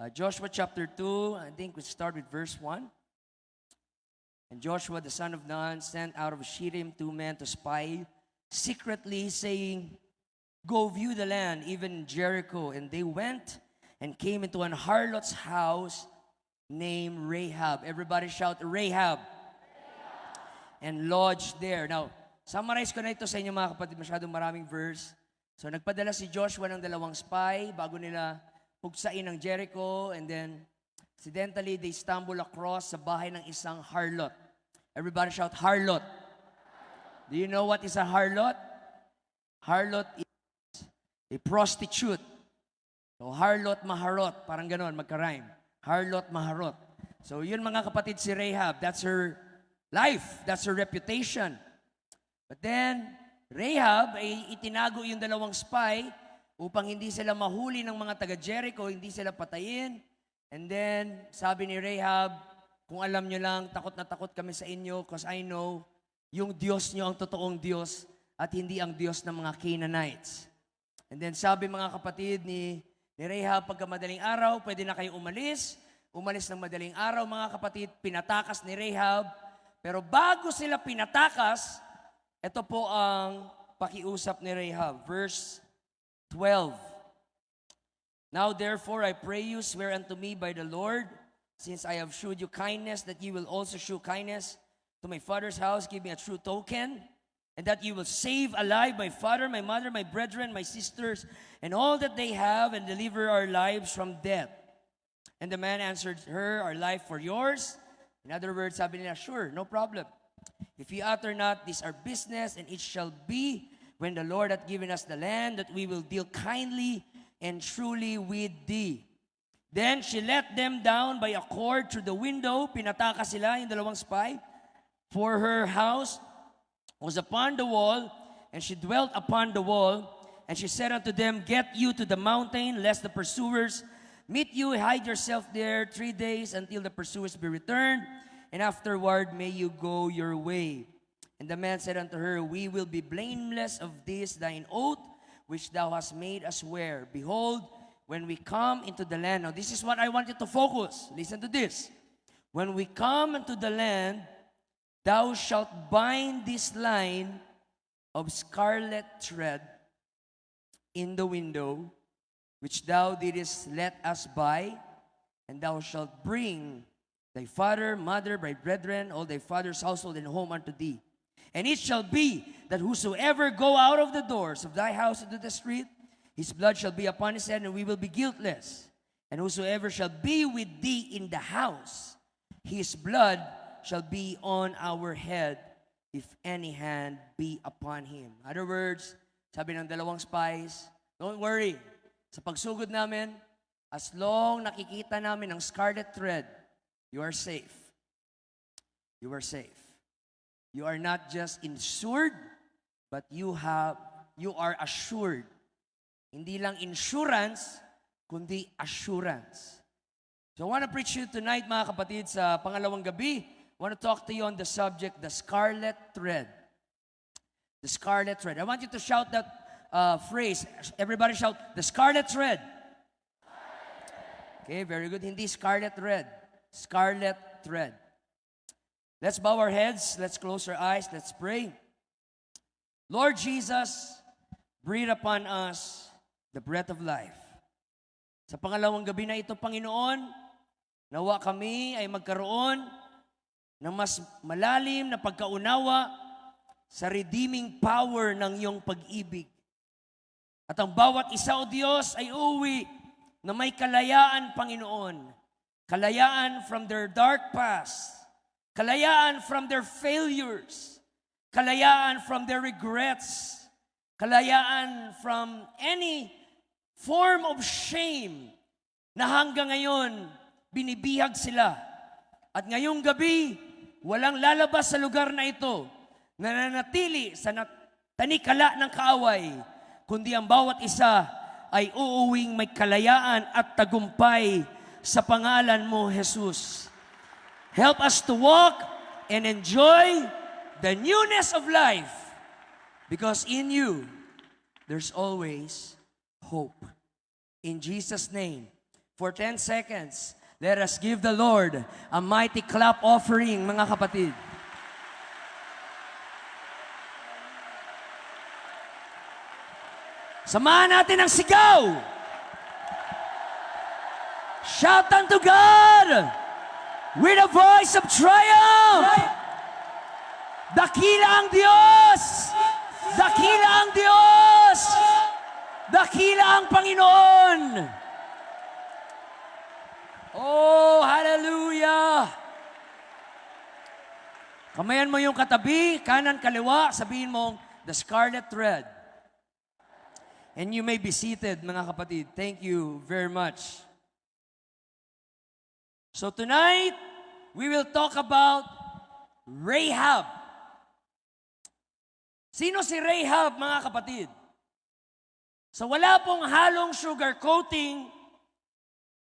Joshua chapter 2, I think we start with verse 1. And Joshua the son of Nun sent out of Shittim 2 men to spy secretly, saying, "Go view the land, even Jericho." And they went and came into an harlot's house named Rahab. Everybody shout, Rahab. And lodged there. Now, summarize ko na ito sa inyo mga kapatid, masyadong maraming verse. So, nagpadala si Joshua ng 2 spy bago nila pugsain ng Jericho, and then, accidentally, they stumble across sa bahay ng isang harlot. Everybody shout, harlot. Do you know what is a harlot? Harlot is a prostitute. So, harlot, maharot, parang ganon, magka-rhyme. Harlot, maharot. So, yun mga kapatid, si Rahab, that's her life, that's her reputation. But then, Rahab ay itinago yung 2 spy upang hindi sila mahuli ng mga taga-Jericho, hindi sila patayin. And then, sabi ni Rahab, kung alam nyo lang, takot na takot kami sa inyo because I know yung Diyos nyo ang totoong Diyos at hindi ang Diyos ng mga Canaanites. And then sabi mga kapatid ni Rahab, pagka madaling araw, pwede na kayo umalis. Umalis ng madaling araw, mga kapatid, pinatakas ni Rahab. Pero bago sila pinatakas, ito po ang pakiusap ni Rahab. Verse 12. "Now therefore I pray you, swear unto me by the Lord, since I have shewed you kindness, that you will also shew kindness to my father's house. Give me a true token, and that you will save alive my father, my mother, my brethren, my sisters, and all that they have, and deliver our lives from death." And the man answered her, "Our life for yours." In other words, sabi nila, "Sure, no problem. If you utter not, this our business, and it shall be, when the Lord hath given us the land, that we will deal kindly and truly with thee." Then she let them down by a cord through the window. Pinataka sila, yung 2 spy. For her house was upon the wall, and she dwelt upon the wall. And she said unto them, "Get you to the mountain, lest the pursuers meet you. Hide yourself there 3 days until the pursuers be returned, and afterward may you go your way." And the man said unto her, "We will be blameless of this thine oath, which thou hast made us swear. Behold, when we come into the land," now this is what I want you to focus. Listen to this. "When we come into the land, thou shalt bind this line of scarlet thread in the window, which thou didst let us buy, and thou shalt bring thy father, mother, thy brethren, all thy father's household and home unto thee. And it shall be that whosoever go out of the doors of thy house into the street, his blood shall be upon his head, and we will be guiltless. And whosoever shall be with thee in the house, his blood shall be on our head, if any hand be upon him." In other words, sabi ng 2 spies, don't worry, sa pagsugod namin, as long nakikita namin ang scarlet thread, you are safe. You are safe. You are not just insured, but you are assured. Hindi lang insurance, kundi assurance. So I want to preach you tonight, mga kapatid, sa pangalawang gabi. I want to talk to you on the subject, the scarlet thread. The scarlet thread. I want you to shout that phrase. Everybody shout, the scarlet thread. Okay, very good. Hindi scarlet red. Scarlet thread. Let's bow our heads. Let's close our eyes. Let's pray. Lord Jesus, breathe upon us the breath of life. Sa pangalawang gabi na ito, Panginoon, nawa kami ay magkaroon ng mas malalim na pagkaunawa sa redeeming power ng iyong pag-ibig. At ang bawat isa, O Diyos, ay uwi na may kalayaan, Panginoon. Kalayaan from their dark past. Kalayaan from their failures. Kalayaan from their regrets. Kalayaan from any form of shame na hanggang ngayon binibihag sila. At ngayong gabi, walang lalabas sa lugar na ito na nananatili sa tanikala ng kaaway, kundi ang bawat isa ay uuwing may kalayaan at tagumpay sa pangalan mo, Jesus. Help us to walk and enjoy the newness of life, because in you, there's always hope. In Jesus' name, for 10 seconds. Let us give the Lord a mighty clap offering, mga kapatid. Samahan natin ang sigaw! Shout unto God with a voice of triumph! Dakila ang Diyos! Dakila ang Diyos! Dakila ang Panginoon! Oh, hallelujah! Kamayan mo yung katabi, kanan, kaliwa, sabihin mo, the scarlet thread. And you may be seated, mga kapatid. Thank you very much. So tonight, we will talk about Rahab. Sino si Rahab, mga kapatid? So wala pong halong sugar coating.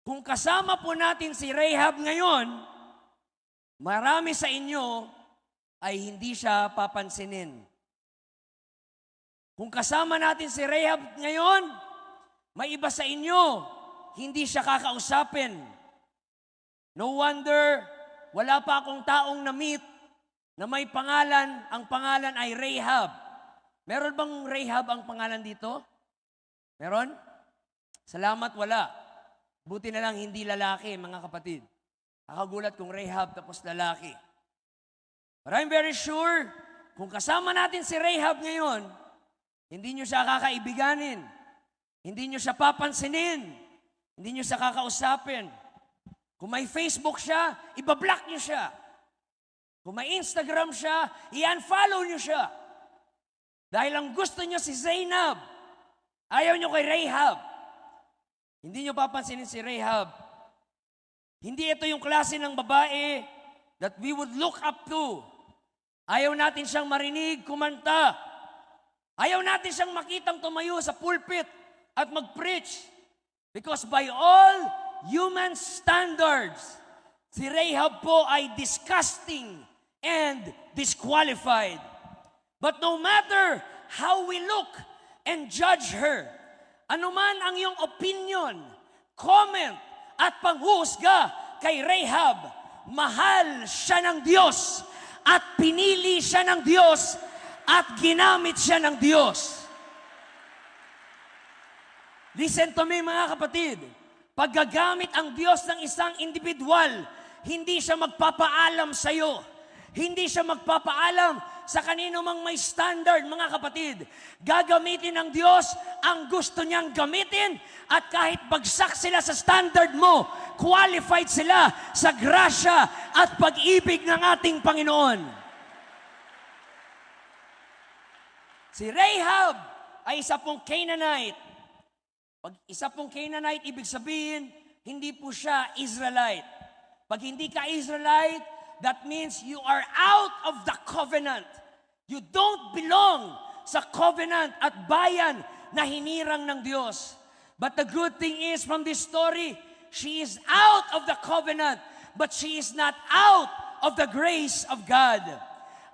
Kung kasama po natin si Rahab ngayon, marami sa inyo ay hindi siya papansinin. Kung kasama natin si Rahab ngayon, may iba sa inyo, hindi siya kakausapin. No wonder, wala pa akong taong na-meet na may pangalan, ang pangalan ay Rahab. Meron bang Rahab ang pangalan dito? Meron? Salamat, wala. Buti na lang hindi lalaki, mga kapatid. Nakagulat kung Rahab tapos lalaki. But I'm very sure, kung kasama natin si Rahab ngayon, hindi nyo siya kakaibiganin. Hindi nyo siya papansinin. Hindi nyo siya kakausapin. Kung may Facebook siya, ibablock nyo siya. Kung may Instagram siya, i-unfollow nyo siya. Dahil ang gusto nyo si Zainab, ayaw nyo kay Rahab. Hindi nyo papansinin si Rahab. Hindi ito yung klase ng babae that we would look up to. Ayaw natin siyang marinig, kumanta. Ayaw natin siyang makitang tumayo sa pulpit at mag-preach. Because by all human standards, si Rahab po ay disgusting and disqualified. But no matter how we look and judge her, anuman ang iyong opinion, comment, at panghusga kay Rahab, mahal siya ng Diyos at pinili siya ng Diyos at ginamit siya ng Diyos. Listen to me, mga kapatid. Paggagamit ang Diyos ng isang individual, hindi siya magpapaalam sa iyo. Hindi siya magpapaalam sa kanino mang may standard, mga kapatid. Gagamitin ng Diyos ang gusto niyang gamitin at kahit bagsak sila sa standard mo, qualified sila sa grasya at pag-ibig ng ating Panginoon. Si Rahab ay isa pong Canaanite. Pag isa pong Canaanite, ibig sabihin, hindi po siya Israelite. Pag hindi ka Israelite, that means you are out of the covenant. You don't belong sa covenant at bayan na hinirang ng Diyos. But the good thing is, from this story, she is out of the covenant, but she is not out of the grace of God.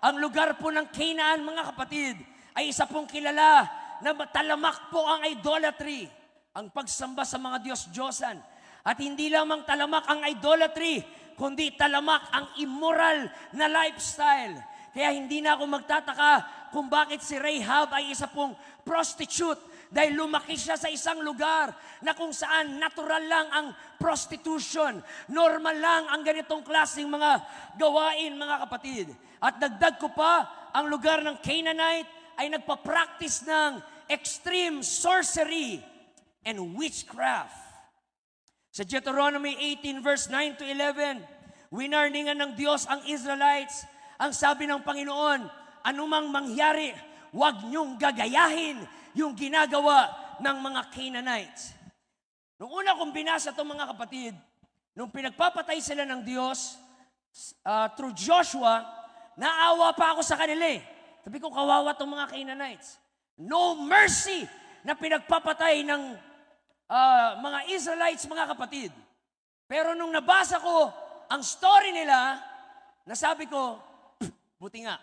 Ang lugar po ng Canaan, mga kapatid, ay isa pong kilala na talamak po ang idolatry, ang pagsamba sa mga Diyos-Diyosan. At hindi lamang talamak ang idolatry, kundi talamak ang immoral na lifestyle. Kaya hindi na ako magtataka kung bakit si Rahab ay isa pong prostitute dahil lumaki siya sa isang lugar na kung saan natural lang ang prostitution. Normal lang ang ganitong klaseng mga gawain, mga kapatid. At dagdag ko pa, ang lugar ng Canaanite ay nagpa-practice ng extreme sorcery and witchcraft. Sa Deuteronomy 18 verse 9 to 11, winarningan ng Diyos ang Israelites. Ang sabi ng Panginoon, anumang mangyari, huwag niyong gagayahin yung ginagawa ng mga Canaanites. Nung una kong binasa itong mga kapatid, nung pinagpapatay sila ng Diyos through Joshua, naawa pa ako sa kanila eh. Sabi ko, kawawa itong mga Canaanites. No mercy na pinagpapatay ng mga Israelites, mga kapatid. Pero nung nabasa ko ang story nila, nasabi ko, buti nga.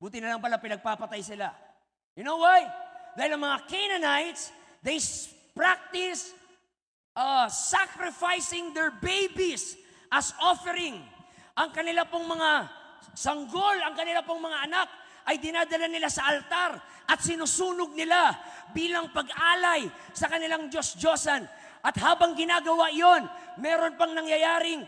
Buti na lang pala pinagpapatay sila. You know why? Dahil ang mga Canaanites, they practice sacrificing their babies as offering. Ang kanila pong mga sanggol, ang kanila pong mga anak ay dinadala nila sa altar at sinusunog nila bilang pag-alay sa kanilang Diyos-Diyosan. At habang ginagawa yon, meron pang nangyayaring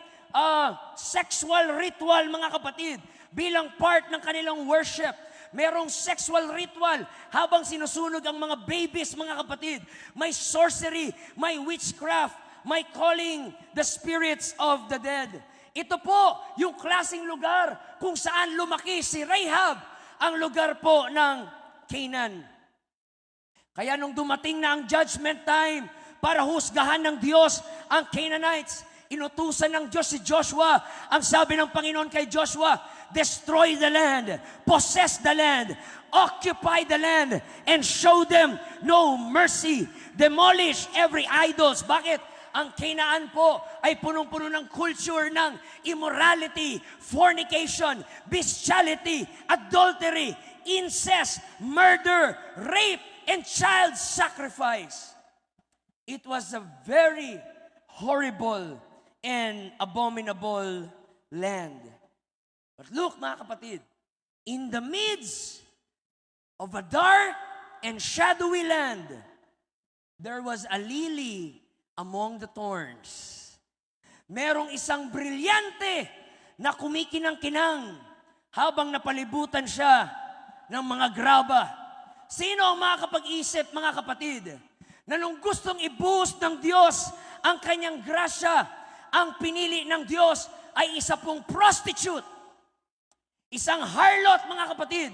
sexual ritual, mga kapatid, bilang part ng kanilang worship. Merong sexual ritual habang sinusunog ang mga babies, mga kapatid. May sorcery, may witchcraft, may calling the spirits of the dead. Ito po yung klaseng lugar kung saan lumaki si Rahab, ang lugar po ng Canaan. Kaya nung dumating na ang judgment time para husgahan ng Diyos ang Canaanites, inutusan ng Diyos si Joshua. Ang sabi ng Panginoon kay Joshua, destroy the land, possess the land, occupy the land, and show them no mercy. Demolish every idols. Bakit? Ang Canaan po ay punong-puno ng culture ng immorality, fornication, bestiality, adultery, incest, murder, rape, and child sacrifice. It was a very horrible and abominable land. But look, mga kapatid, in the midst of a dark and shadowy land, there was a lily among the thorns. Merong isang brilyante na kumikinang-kinang habang napalibutan siya ng mga graba. Sino ang makakapag-isip, mga kapatid, na nung gustong i-boost ng Diyos ang kanyang grasya, ang pinili ng Diyos ay isa pong prostitute, isang harlot, mga kapatid.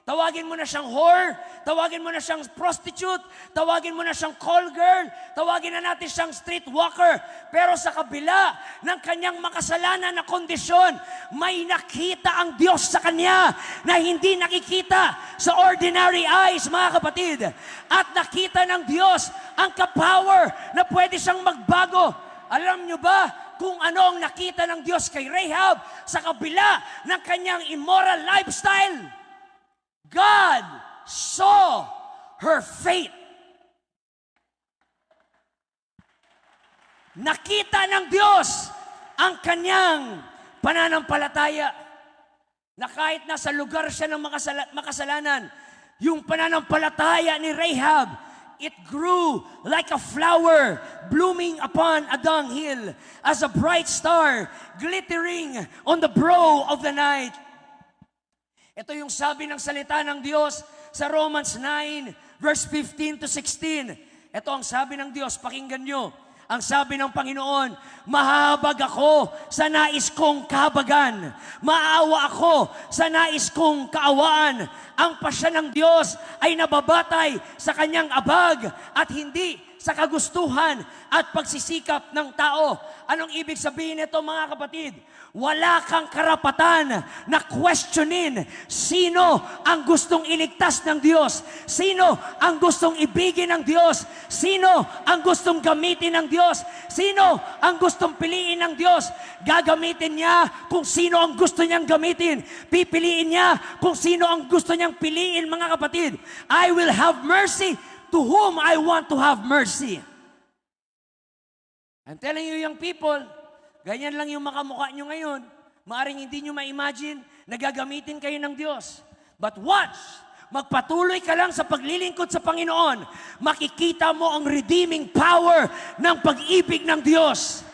Tawagin mo na siyang whore, tawagin mo na siyang prostitute, tawagin mo na siyang call girl, tawagin na natin siyang streetwalker. Pero sa kabila ng kanyang makasalanan na kondisyon, may nakita ang Diyos sa kanya na hindi nakikita sa ordinary eyes, mga kapatid. At nakita ng Diyos ang kapower na pwede siyang magbago. Alam nyo ba kung ano ang nakita ng Diyos kay Rahab sa kabila ng kanyang immoral lifestyle? God saw her faith. Nakita ng Diyos ang kanyang pananampalataya na kahit nasa lugar siya ng makasalanan, yung pananampalataya ni Rahab, it grew like a flower blooming upon a dunghill, as a bright star glittering on the brow of the night. Ito yung sabi ng salita ng Diyos sa Romans 9, verse 15 to 16. Ito ang sabi ng Diyos, pakinggan nyo. Ang sabi ng Panginoon, mahabag ako sa nais kong kahabagan. Maawa ako sa nais kong kaawaan. Ang pasya ng Diyos ay nababatay sa kanyang abag at hindi sa kagustuhan at pagsisikap ng tao. Anong ibig sabihin nito, mga kapatid? Wala kang karapatan na questionin sino ang gustong iligtas ng Diyos, sino ang gustong ibigin ng Diyos, sino ang gustong gamitin ng Diyos, sino ang gustong piliin ng Diyos. Gagamitin niya kung sino ang gusto niyang gamitin. Pipiliin niya kung sino ang gusto niyang piliin, mga kapatid. I will have mercy to whom I want to have mercy. I'm telling you, young people, ganyan lang yung makamukha nyo ngayon. Maaring hindi nyo ma-imagine na gagamitin kayo ng Diyos. But watch, magpatuloy ka lang sa paglilingkod sa Panginoon. Makikita mo ang redeeming power ng pag-ibig ng Diyos.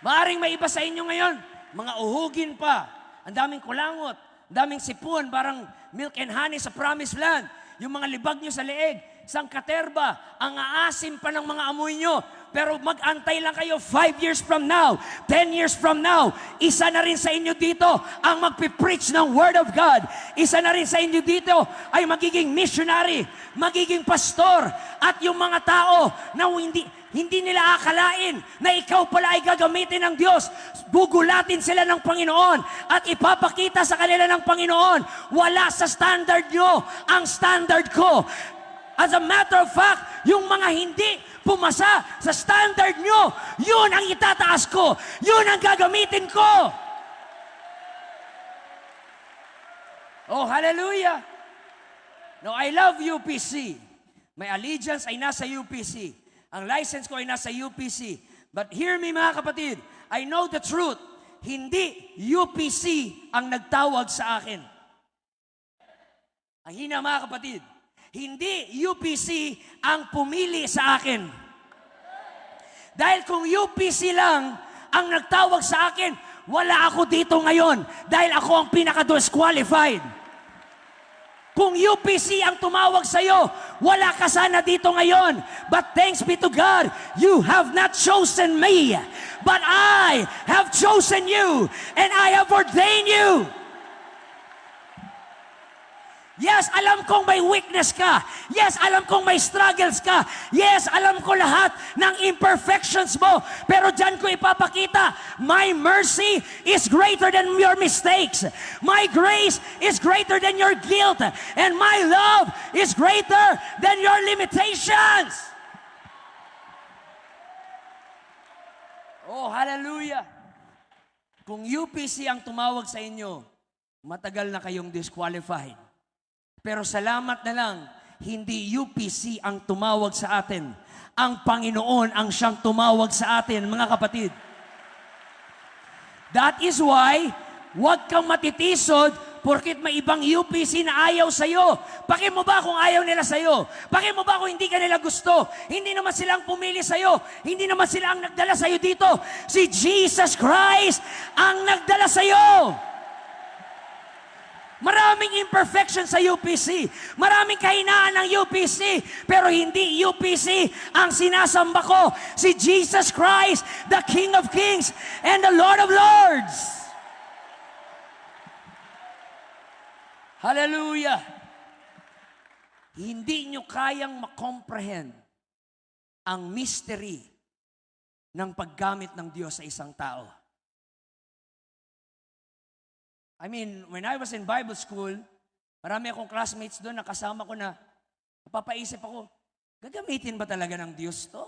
Maaring may iba sa inyo ngayon, mga uhugin pa, ang daming kulangot, ang daming sipon, parang milk and honey sa promised land. Yung mga libag nyo sa leeg, sangkaterba, ang aasim pa ng mga amoy nyo. Pero mag-antay lang kayo 5 years from now, 10 years from now. Isa na rin sa inyo dito ang magpipreach ng Word of God. Isa na rin sa inyo dito ay magiging missionary, magiging pastor. At yung mga tao na hindi nila akalain na ikaw pala ay gagamitin ng Diyos, bugulatin sila ng Panginoon at ipapakita sa kanila ng Panginoon, wala sa standard nyo ang standard ko. As a matter of fact, yung mga hindi pumasa sa standard nyo, yun ang itataas ko. Yun ang gagamitin ko. Oh, hallelujah. No, I love UPC. My allegiance ay nasa UPC. Ang license ko ay nasa UPC. But hear me mga kapatid, I know the truth. Hindi UPC ang nagtawag sa akin. Ang hina mga kapatid, hindi UPC ang pumili sa akin. Dahil kung UPC lang ang nagtawag sa akin, wala ako dito ngayon dahil ako ang pinaka-disqualified. Kung UPC ang tumawag sa iyo, wala ka sana dito ngayon. But thanks be to God, you have not chosen me, but I have chosen you and I have ordained you. Yes, alam kong may weakness ka. Yes, alam kong may struggles ka. Yes, alam ko lahat ng imperfections mo. Pero dyan ko ipapakita, my mercy is greater than your mistakes. My grace is greater than your guilt. And my love is greater than your limitations. Oh, hallelujah. Kung UPC ang tumawag sa inyo, matagal na kayong disqualified. Pero salamat na lang, hindi UPC ang tumawag sa atin. Ang Panginoon ang siyang tumawag sa atin, mga kapatid. That is why, huwag kang matitisod porkit may ibang UPC na ayaw sa'yo. Paki mo ba kung ayaw nila sa'yo? Paki mo ba kung hindi ka nila gusto? Hindi naman sila ang pumili sa'yo. Hindi naman sila ang nagdala sa'yo dito. Si Jesus Christ ang nagdala sa'yo. Maraming imperfection sa UPC. Maraming kahinaan ng UPC. Pero hindi UPC ang sinasamba ko. Si Jesus Christ, the King of Kings and the Lord of Lords. Hallelujah. Hindi nyo kayang makomprehend ang mystery ng paggamit ng Diyos sa isang tao. I mean, when I was in Bible school, marami akong classmates doon, nakasama ko na, napapaisip ako, gagamitin ba talaga ng Diyos to?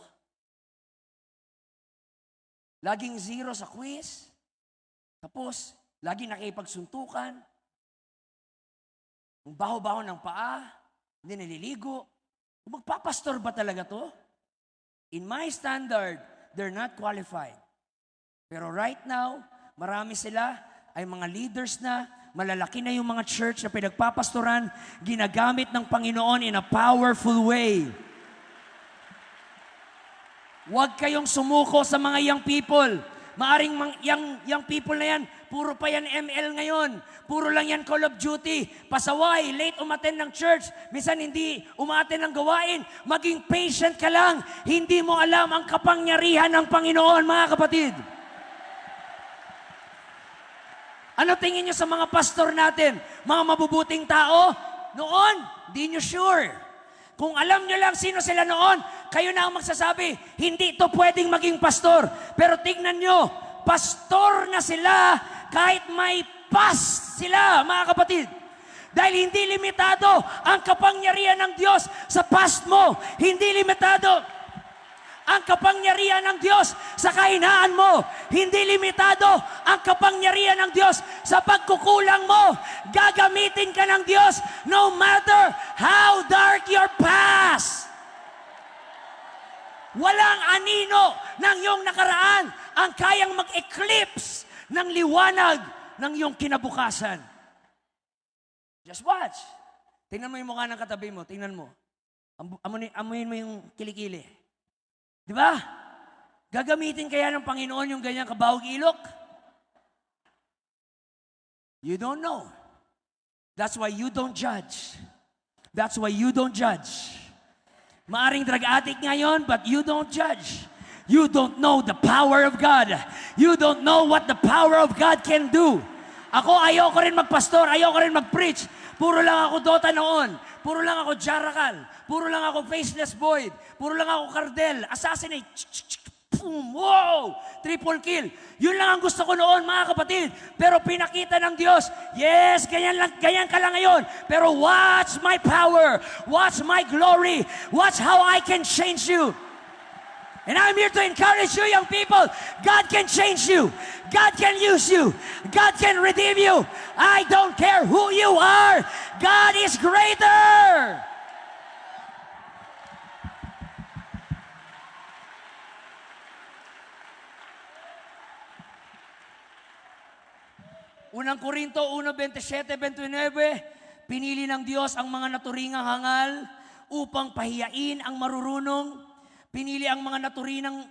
Laging 0 sa quiz, tapos, laging nakipagsuntukan, ang baho-baho ng paa, hindi naliligo. Magpapastor ba talaga to? In my standard, they're not qualified. Pero right now, marami sila, ay mga leaders na, malalaki na yung mga church na pinagpapastoran, ginagamit ng Panginoon in a powerful way. Huwag kayong sumuko sa mga young people. Maaring young people na yan, puro pa yan ML ngayon. Puro lang yan Call of Duty. Pasaway, late umaten ng church. Minsan hindi umaten ng gawain. Maging patient ka lang. Hindi mo alam ang kapangyarihan ng Panginoon, mga kapatid. Ano tingin nyo sa mga pastor natin? Mga mabubuting tao? Noon, di nyo sure. Kung alam nyo lang sino sila noon, kayo na ang magsasabi, hindi ito pwedeng maging pastor. Pero tignan nyo, pastor na sila kahit may past sila, mga kapatid. Dahil hindi limitado ang kapangyarihan ng Diyos sa past mo. Hindi limitado ang kapangyarihan ng Diyos sa kahinaan mo. Hindi limitado ang kapangyarihan ng Diyos sa pagkukulang mo. Gagamitin ka ng Diyos no matter how dark your past. Walang anino ng iyong nakaraan ang kayang mag-eclipse ng liwanag ng iyong kinabukasan. Just watch. Tingnan mo yung mukha ng katabi mo. Tingnan mo. Amuyin mo yung kilikili. Di ba? Gagamitin kaya ng Panginoon yung ganyang kabawag ilok? You don't know. That's why you don't judge. That's why you don't judge. Maaring drug addict ngayon, but you don't judge. You don't know the power of God. You don't know what the power of God can do. Ako, ayoko rin magpastor, ayoko rin mag-preach. Puro lang ako Dota noon. Puro lang ako Jarakal. Puro lang ako Faceless Void. Puro lang ako Cardel. Assassinate. Boom! Wow! Triple kill. Yun lang ang gusto ko noon, mga kapatid. Pero pinakita ng Diyos, yes, ganyan ka lang ngayon. Pero watch my power. Watch my glory. Watch how I can change you. And I'm here to encourage you, young people. God can change you. God can use you. God can redeem you. I don't care who you are. God is greater. Unang Korinto 1:27-29, pinili ng Diyos ang mga naturingang hangal upang pahiyain ang marurunong. Pinili ang mga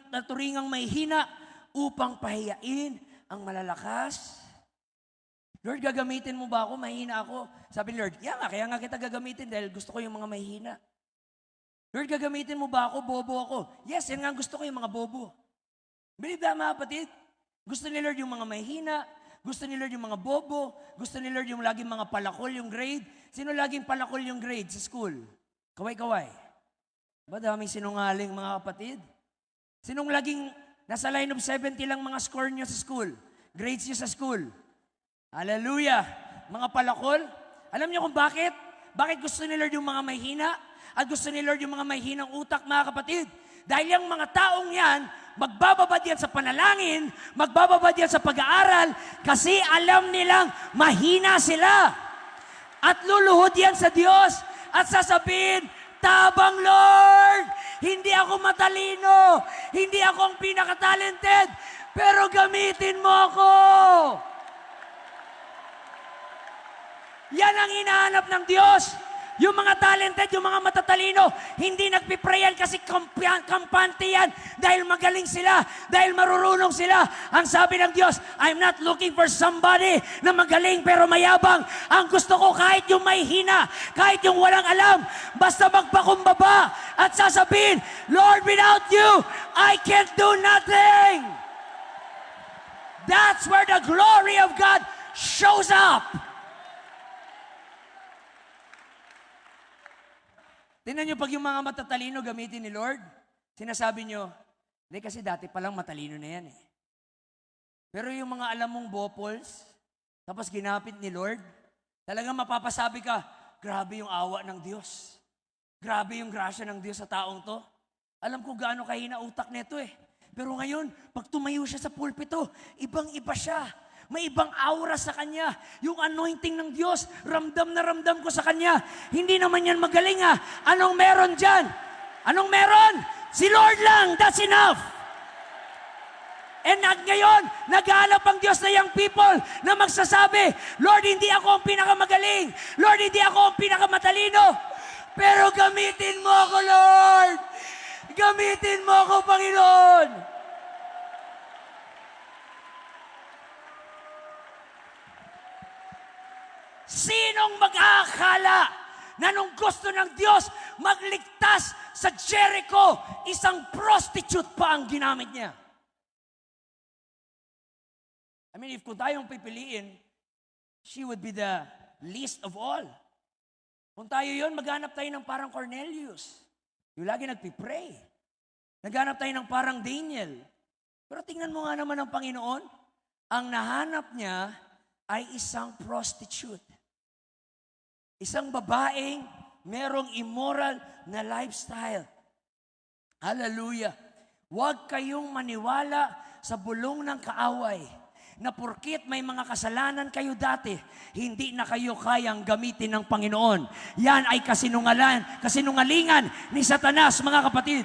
naturingang may hina upang pahiyain ang malalakas. Lord, gagamitin mo ba ako? Mahina ako. Sabi ni Lord, kaya nga kita gagamitin dahil gusto ko yung mga mahina. Lord, gagamitin mo ba ako? Bobo ako. Yes, yan nga gusto ko yung mga bobo. Believe that, mga kapatid. Gusto ni Lord yung mga mahina. Gusto ni Lord yung mga bobo. Gusto ni Lord yung laging mga palakol yung grade. Sino laging palakol yung grade sa school? Kaway-kaway. Ba daming sinungaling, mga kapatid? Sinong laging nasa line of 70 lang mga score nyo sa school? Grades nyo sa school? Hallelujah! Mga palakol. Alam niyo kung bakit? Bakit gusto ni Lord yung mga mahina? At gusto ni Lord yung mga mahinang utak, mga kapatid? Dahil yung mga taong yan, magbababad yan sa panalangin, magbababad yan sa pag-aaral, kasi alam nilang mahina sila. At luluhod yan sa Diyos at sasabihin, tabang Lord, hindi ako matalino, hindi ako ang pinaka-talented, pero gamitin mo ako. Yan ang hinahanap ng Diyos. Yung mga talented, yung mga matatalino, hindi nagpiprayan kasi kampante yan dahil magaling sila, dahil marurunong sila. Ang sabi ng Diyos, I'm not looking for somebody na magaling pero mayabang. Ang gusto ko kahit yung may hina, kahit yung walang alam, basta magpakumbaba at sasabihin, Lord, without you, I can't do nothing. That's where the glory of God shows up. Tingnan nyo, pag yung mga matatalino gamitin ni Lord, sinasabi nyo, hindi kasi dati palang matalino na yan eh. Pero yung mga alam mong bopols, tapos ginapit ni Lord, talagang mapapasabi ka, grabe yung awa ng Diyos. Grabe yung grasya ng Diyos sa taong to. Alam ko gaano kahina utak nito eh. Pero ngayon, pag tumayo siya sa pulpito, ibang-iba siya. May ibang aura sa kanya. Yung anointing ng Diyos, ramdam na ramdam ko sa kanya. Hindi naman yan magaling ah. Anong meron dyan? Anong meron? Si Lord lang, that's enough. And ngayon, naghahanap ang Diyos na young people na magsasabi, Lord, hindi ako ang pinakamagaling. Lord, hindi ako ang pinakamatalino. Pero gamitin mo ako, Lord. Gamitin mo ako, Panginoon. Sinong mag-aakala na nung gusto ng Diyos magligtas sa Jericho, isang prostitute pa ang ginamit niya? I mean, if kung tayong pipiliin, she would be the least of all. Kung tayo yun, maghanap tayo ng parang Cornelius. Yung lagi nagpipray. Naghanap tayo ng parang Daniel. Pero tingnan mo nga naman ang Panginoon, ang nahanap niya ay isang prostitute. Isang babaeng merong immoral na lifestyle. Hallelujah. Huwag kayong maniwala sa bulong ng kaaway na porkit may mga kasalanan kayo dati, hindi na kayo kayang gamitin ng Panginoon. Yan ay kasinungalingan ni Satanas, mga kapatid.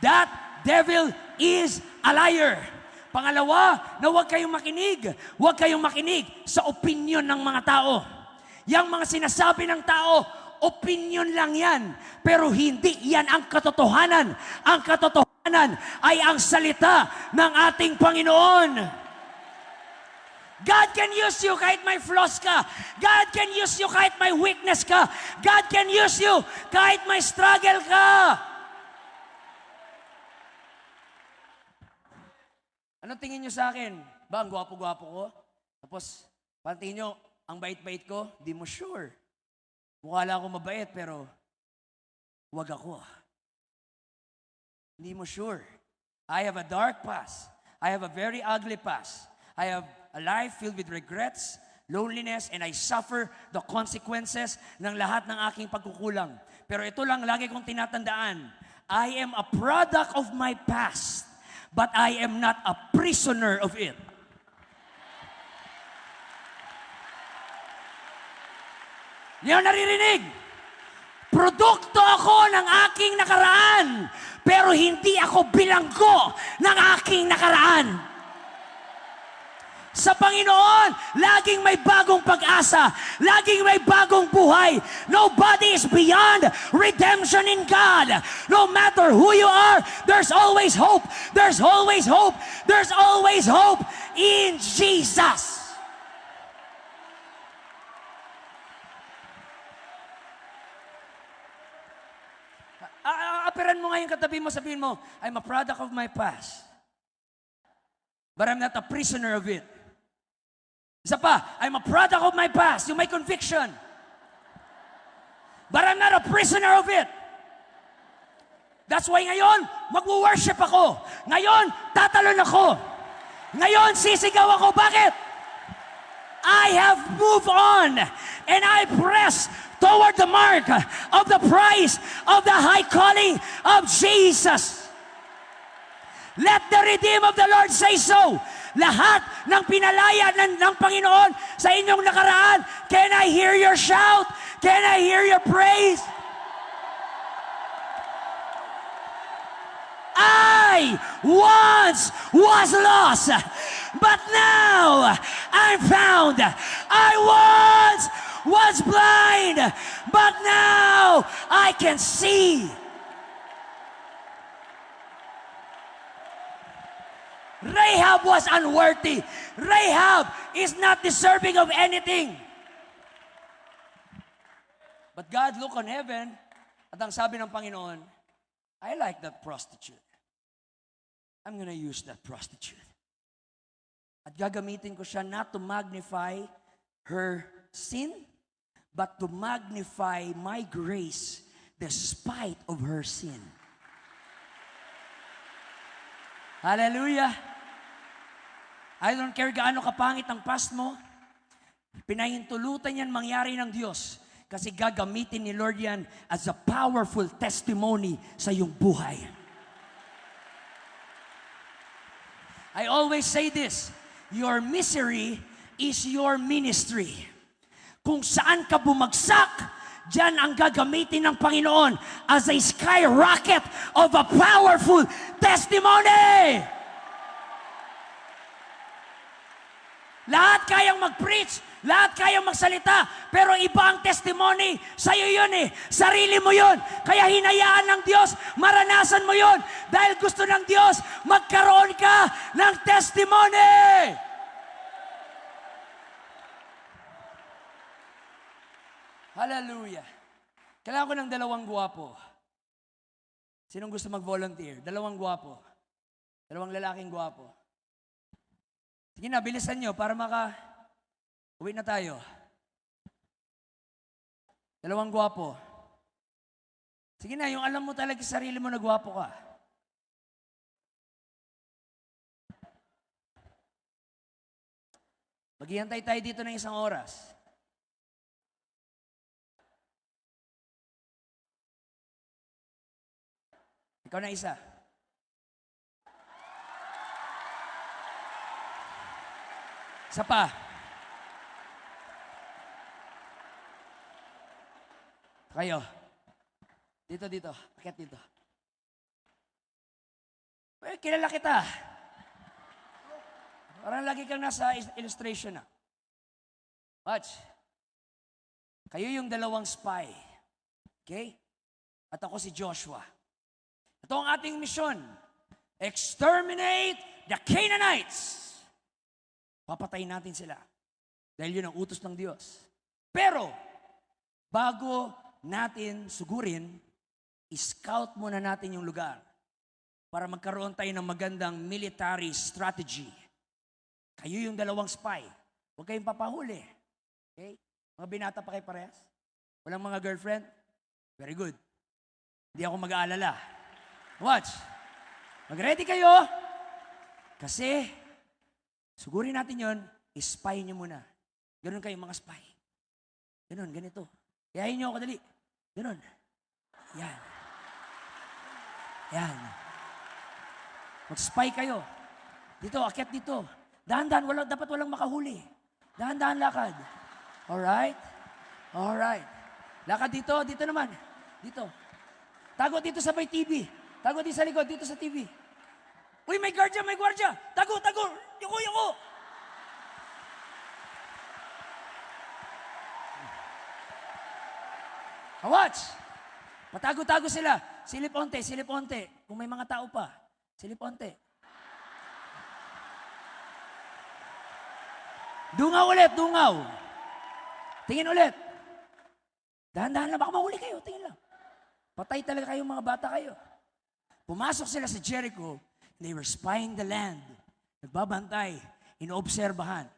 That devil is a liar. Pangalawa, na huwag kayong makinig sa opinion ng mga tao. Yang mga sinasabi ng tao, opinion lang yan. Pero hindi yan ang katotohanan. Ang katotohanan ay ang salita ng ating Panginoon. God can use you kahit may flaws ka. God can use you kahit may weakness ka. God can use you kahit may struggle ka. Ano tingin nyo sa akin? Ba, ang gwapo-gwapo ko? Tapos, tingin nyo, ang bait-bait ko? Di mo sure. Mukha lang ako mabait, pero wag ako. Hindi mo sure. I have a dark past. I have a very ugly past. I have a life filled with regrets, loneliness, and I suffer the consequences ng lahat ng aking pagkukulang. Pero ito lang lagi kong tinatandaan. I am a product of my past, but I am not a prisoner of it. Niyo naririnig? Produkto ako ng aking nakaraan, pero hindi ako bilanggo ng aking nakaraan. Sa Panginoon, laging may bagong pag-asa. Laging may bagong buhay. Nobody is beyond redemption in God. No matter who you are, there's always hope. There's always hope. There's always hope in Jesus. Aperan mo ngayon katabi mo, sabihin mo, I'm a product of my past. But I'm not a prisoner of it. Isa pa, I'm a product of my past, yung may conviction. But I'm not a prisoner of it. That's why ngayon, mag-worship ako. Ngayon, tatalon ako. Ngayon, sisigaw ako. Bakit? I have moved on and I press toward the mark of the prize of the high calling of Jesus. Let the redeemed of the Lord say so. Lahat ng pinalaya ng Panginoon sa inyong nakaraan, can I hear your shout? Can I hear your praise? I once was lost, but now I'm found. I once was blind, but now I can see. Rahab was unworthy. Rahab is not deserving of anything. But God looked on heaven, at ang sabi ng Panginoon, I like that prostitute. I'm gonna use that prostitute. At gagamitin ko siya not to magnify her sin, but to magnify my grace despite of her sin. Hallelujah! I don't care gaano kapangit ang past mo, pinahintulutan yan mangyari ng Diyos kasi gagamitin ni Lord yan as a powerful testimony sa iyong buhay. I always say this, your misery is your ministry. Kung saan ka bumagsak, diyan ang gagamitin ng Panginoon as a skyrocket of a powerful testimony. Lahat kayang mag-preach, lahat kayang magsalita, pero iba ang testimony. Sa'yo yun eh, sarili mo yun. Kaya hinayaan ng Diyos, maranasan mo yun. Dahil gusto ng Diyos, magkaroon ka ng testimony. Hallelujah. Kailangan ko ng dalawang gwapo. Sinong gusto mag-volunteer? Dalawang gwapo. Dalawang lalaking gwapo. Sige na, bilisan nyo para uwi na tayo. Dalawang gwapo. Sige na, yung alam mo talaga sa sarili mo na gwapo ka. Maghihintay tayo dito ng 1 oras. Ikaw na isa. Isa pa. Kayo. Dito. Akit dito. Kilala kita. Parang lagi kang nasa illustration na. Watch. Kayo yung dalawang spy. Okay? At ako si Joshua. Ito ang ating misyon. Exterminate the Canaanites. Papatayin natin sila. Dahil yun ang utos ng Diyos. Pero, bago natin sugurin, i-scout muna natin yung lugar para magkaroon tayo ng magandang military strategy. Kayo yung dalawang spy. Huwag kayong papahuli. Okay? Mga binata pa kayo parehas? Walang mga girlfriend? Very good. Hindi ako mag-aalala. Watch. Mag-ready kayo. Kasi, sugurin natin yon, i-spy nyo muna. Ganun kayo mga spy. Ganun, ganito. Yahin nyo ako dali. Ganun. Yan. Yan. Mag-spy kayo. Dito, akyat dito. Dahan-dahan, dapat walang makahuli. Dahan-dahan lakad. Alright? Alright. Lakad dito, dito naman. Dito. Tago dito sa may TV. Tago dito sa likod, dito sa TV. Uy, may guardia, may guardia. Tago. Yuko. Watch! Patago-tago sila. Silip onte. Kung may mga tao pa, silip onte. Dungaw ulit, dungaw. Tingin ulit. Dahan-dahan lang, baka mahuli kayo, tingin lang. Patay talaga kayo, mga bata kayo. Pumasok sila sa Jericho, they were spying the land. Nagbabantay, inoobserbahan.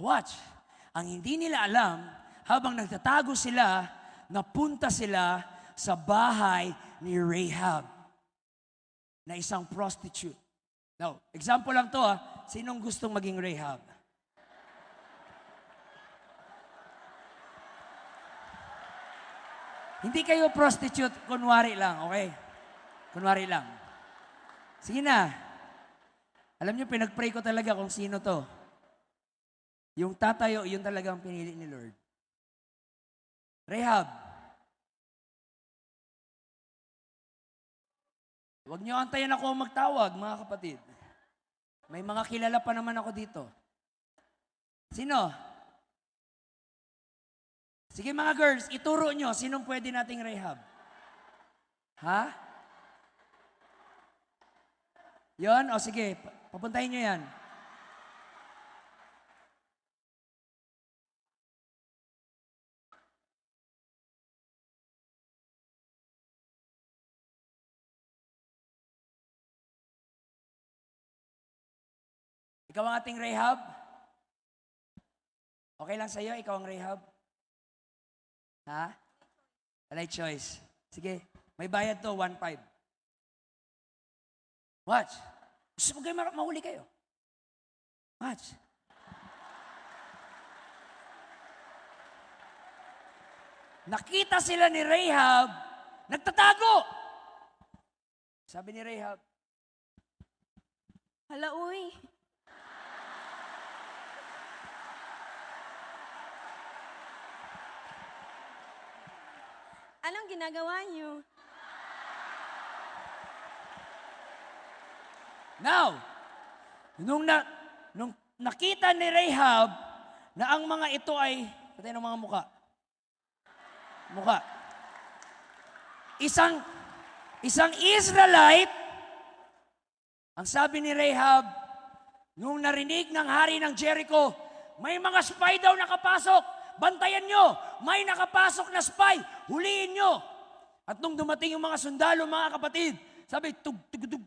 Watch. Ang hindi nila alam, habang nagtatago sila, napunta sila sa bahay ni Rahab na isang prostitute. Now, example lang to Sinong gustong maging Rahab? Hindi kayo prostitute, kunwari lang, okay? Kunwari lang. Sige na. Alam niyo, pinag-pray ko talaga kung sino to. Yung tatayo, yun talagang pinili ni Lord. Rahab. Huwag niyo antayin ako magtawag, mga kapatid. May mga kilala pa naman ako dito. Sino? Sige mga girls, ituro nyo, sinong pwede nating Rahab? Ha? Yon? O sige, papuntahin nyo yan. Ikaw ang ating Rahab? Okay lang sa'yo, ikaw ang Rahab? Ha? Right choice. Sige, may bayad to, 1.5. Watch. Gusto mo kayo mahuli kayo? Watch. Nakita sila ni Rahab, nagtatago. Sabi ni Rahab, Hala, uy. Anong ginagawa niyo? now, nung nakita ni Rahab na ang mga ito ay, patay ng mga muka. Isang Israelite, ang sabi ni Rahab, nung narinig ng hari ng Jericho, may mga spy daw nakapasok. Bantayan nyo, may nakapasok na spy, huliin nyo. At nung dumating yung mga sundalo, mga kapatid, sabi, tugudug.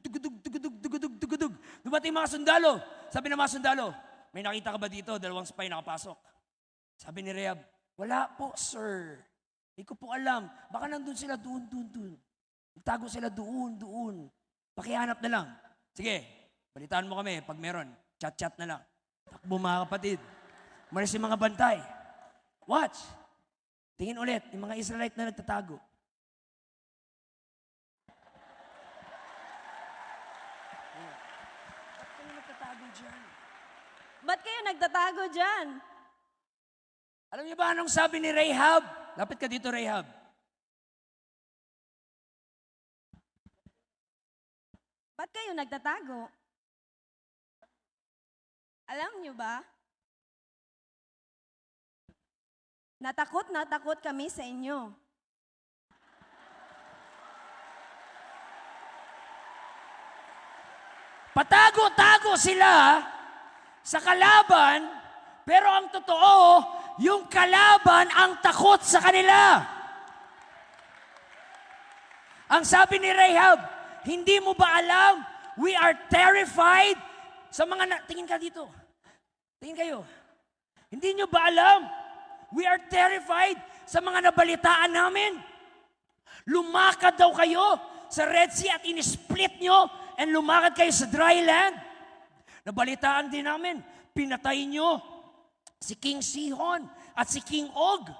Dumating mga sundalo. Sabi ng mga sundalo, may nakita ka ba dito? 2 spy nakapasok. Sabi ni Rahab, wala po, sir. Hindi ko po alam. Baka nandun sila doon. Nagtago sila doon. Pakihanap na lang. Sige, balitaan mo kami. Pag meron, chat na lang. Takbo mga kapatid. Umalis yung mga bantay. Watch. Tingin ulit, yung mga Israelite na nagtatago. Ba't kayo nagtatago dyan? Alam niyo ba anong sabi ni Rahab? Lapit ka dito, Rahab. Ba't kayo nagtatago? Alam niyo ba? Natakot kami sa inyo. Patago-tago sila sa kalaban, pero ang totoo, yung kalaban ang takot sa kanila. Ang sabi ni Rahab, hindi mo ba alam, we are terrified sa mga tingin ka dito. Tingin kayo. Hindi nyo ba alam, we are terrified sa mga nabalitaan namin. Lumakad daw kayo sa Red Sea at in-split nyo and lumakad kayo sa dry land. Nabalitaan din namin, pinatay nyo si King Sihon at si King Og.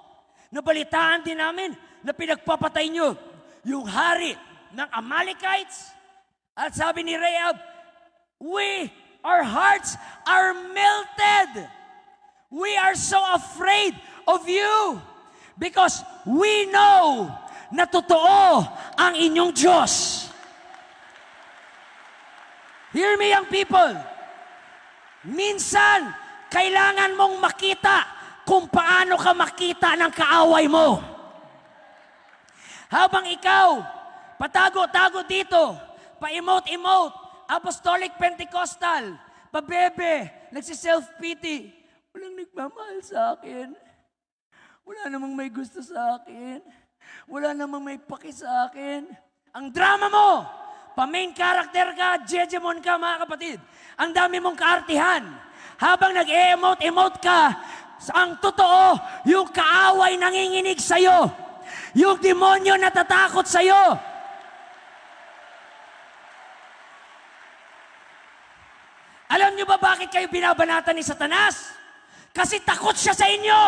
Nabalitaan din namin na pinagpapatay nyo yung hari ng Amalekites. At sabi ni Rahab, our hearts are melted. We are so afraid of you because we know na totoo ang inyong Diyos. Hear me, young people. Minsan, kailangan mong makita kung paano ka makita ng kaaway mo. Habang ikaw, patago-tago dito, pa-emote-emote, apostolic Pentecostal, pabebe, nagsi-self-pity, walang nagmamahal sa akin. Wala namang may gusto sa akin. Wala namang may paki sa akin. Ang drama mo, pa-main character ka, jejemon ka mga kapatid. Ang dami mong kaartihan. Habang nag-e-emote-emote ka, ang totoo, yung kaaway nanginginig sa'yo. Yung demonyo natatakot sa'yo. Alam niyo ba bakit kayo binabanatan ni Satanas? Kasi takot siya sa inyo.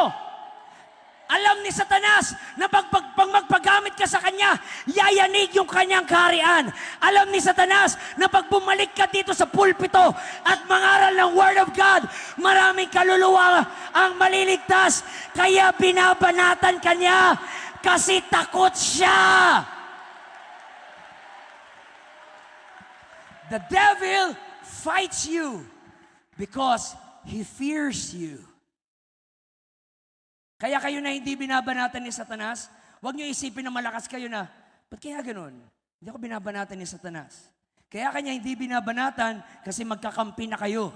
Alam ni Satanas na pag magpagamit ka sa kanya, yayanig yung kanyang kaharian. Alam ni Satanas na pag bumalik ka dito sa pulpito at mangaral ng Word of God, maraming kaluluwa ang maliligtas. Kaya binabanatan ka niya kasi takot siya. The devil fights you because he fears you. Kaya kayo na hindi binabanatan ni Satanas, huwag niyo isipin na malakas kayo na, ba't kaya ganun? Hindi ako binabanatan ni Satanas. Kaya kanya hindi binabanatan kasi magkakampi na kayo.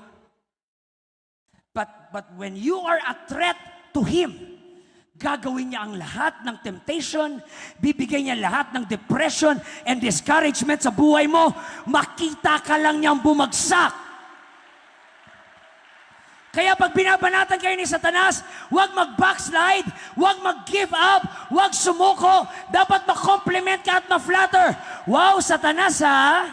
But when you are a threat to him, gagawin niya ang lahat ng temptation, bibigay niya lahat ng depression and discouragement sa buhay mo, makita ka lang niyang bumagsak. Kaya pag binabanatan kayo ni Satanas, huwag mag-backslide, huwag mag-give up, huwag sumuko. Dapat ma-compliment ka at ma-flatter. Wow, Satanas ha?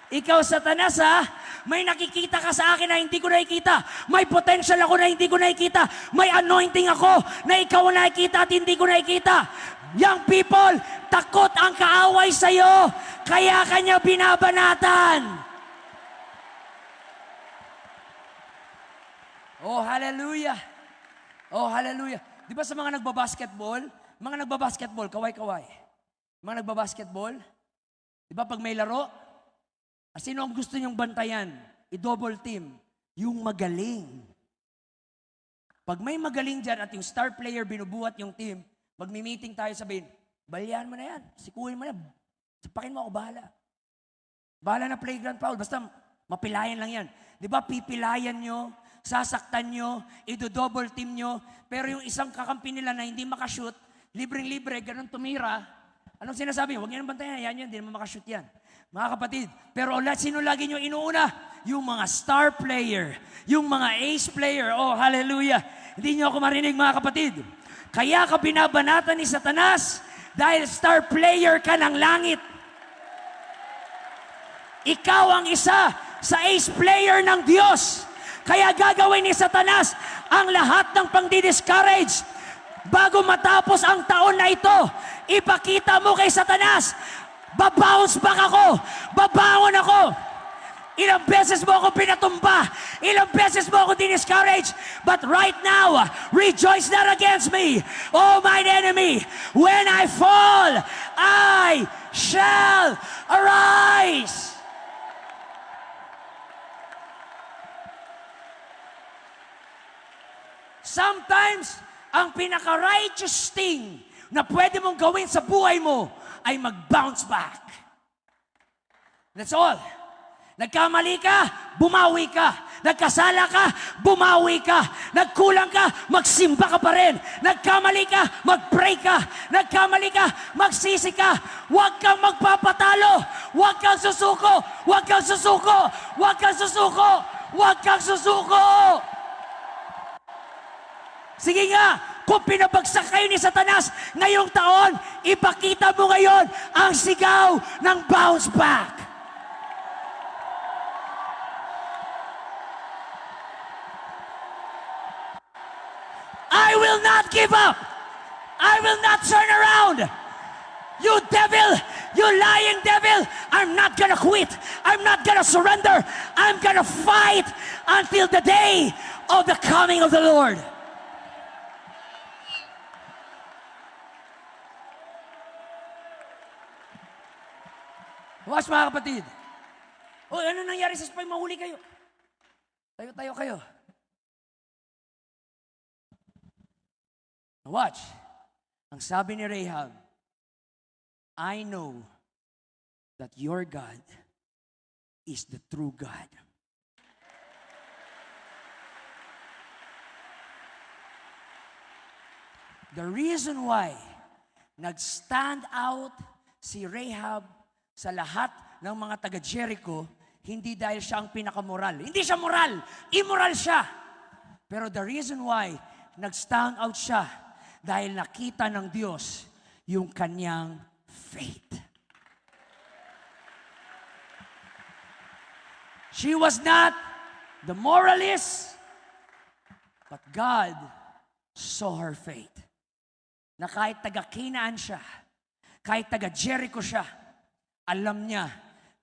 Ikaw, Satanas ha? May nakikita ka sa akin na hindi ko nakikita. May potential ako na hindi ko nakikita. May anointing ako na ikaw nakikita at hindi ko nakikita. Young people, takot ang kaaway sa'yo. Kaya kanya binabanatan. Oh, hallelujah. Oh, hallelujah. Di ba sa mga nagbabasketball, kaway-kaway. Mga nagbabasketball, di ba pag may laro, sino ang gusto niyong bantayan? I-double team. Yung magaling. Pag may magaling dyan at yung star player binubuhat yung team, magmi-meeting tayo sabihin, balian mo na yan, sikuhin mo na, sapakin mo ako, bahala. Bahala na playground foul, basta mapilayan lang yan. Di ba pipilayan nyo, sasaktan nyo, i-double team nyo, pero yung isang kakampi nila na hindi makashoot, libreng-libre, ganun tumira, anong sinasabi? Huwag nyo nang bantayan, yan, hindi naman makashoot yan. Mga kapatid, pero sino lagi nyo inuuna? Yung mga star player, yung mga ace player, oh hallelujah. Hindi nyo ako marinig mga kapatid. Kaya ka binabanatan ni Satanas dahil star player ka ng langit. Ikaw ang isa sa ace player ng Diyos. Kaya gagawin ni Satanas ang lahat ng pang-discourage. Bago matapos ang taon na ito, ipakita mo kay Satanas, babounce back ako, babangon ako. Ilang beses mo ako pinatumba, ilang beses mo ako discourage, but right now, rejoice not against me, oh mine enemy. When I fall, I shall arise. Sometimes, ang pinaka-righteous thing na pwede mong gawin sa buhay mo ay mag-bounce back. That's all. Nagkamali ka, bumawi ka. Nagkasala ka, bumawi ka. Nagkulang ka, magsimba ka pa rin. Nagkamali ka, mag-pray ka. Nagkamali ka, magsisi ka. Huwag kang magpapatalo. Huwag kang susuko. Huwag kang susuko. Huwag kang susuko. Huwag kang susuko. Sige nga, kung pinabagsak kayo ni Satanas ngayong taon, ipakita mo ngayon ang sigaw ng bounce back. I will not give up. I will not turn around. You devil, you lying devil, I'm not gonna quit. I'm not gonna surrender. I'm gonna fight until the day of the coming of the Lord. Watch mga kapatid. O ano nangyari sa spy? Mahuli kayo. Tayo kayo. Watch. Ang sabi ni Rahab, I know that your God is the true God. The reason why nag-stand out si Rahab sa lahat ng mga taga-Jericho, hindi dahil siya ang pinakamoral. Hindi siya moral, immoral siya. Pero the reason why nag-stand out siya, dahil nakita ng Diyos yung kanyang faith. She was not the moralist, but God saw her faith. Na kahit taga-Canaan siya, kahit taga-Jericho siya, alam niya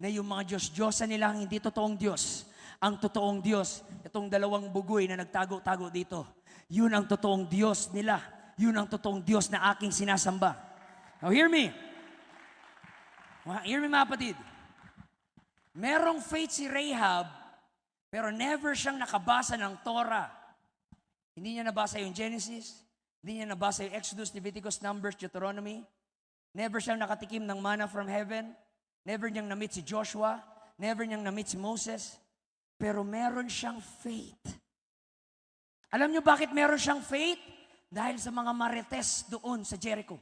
na yung mga Diyos-Diyosan nila hindi totoong Diyos. Ang totoong Diyos, itong dalawang bugoy na nagtago-tago dito, yun ang totoong Diyos nila. Yun ang totoong Diyos na aking sinasamba. Now hear me. Hear me mga kapatid. Merong faith si Rahab, pero never siyang nakabasa ng Torah. Hindi niya nabasa yung Genesis, hindi niya nabasa yung Exodus, Leviticus, Numbers, Deuteronomy. Never siyang nakatikim ng manna from heaven. Never niyang na-meet si Joshua. Never niyang na-meet si Moses. Pero meron siyang faith. Alam niyo bakit meron siyang faith? Dahil sa mga marites doon sa Jericho.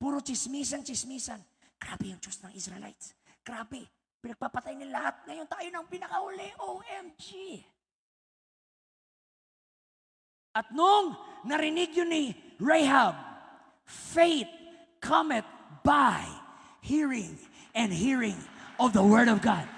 Puro chismisan. Grabe yung Diyos ng Israelites. Grabe. Pinagpapatay nila lahat. Ngayon tayo ng pinakauli. OMG. At nung narinig yun ni Rahab, faith cometh by hearing and hearing of the Word of God.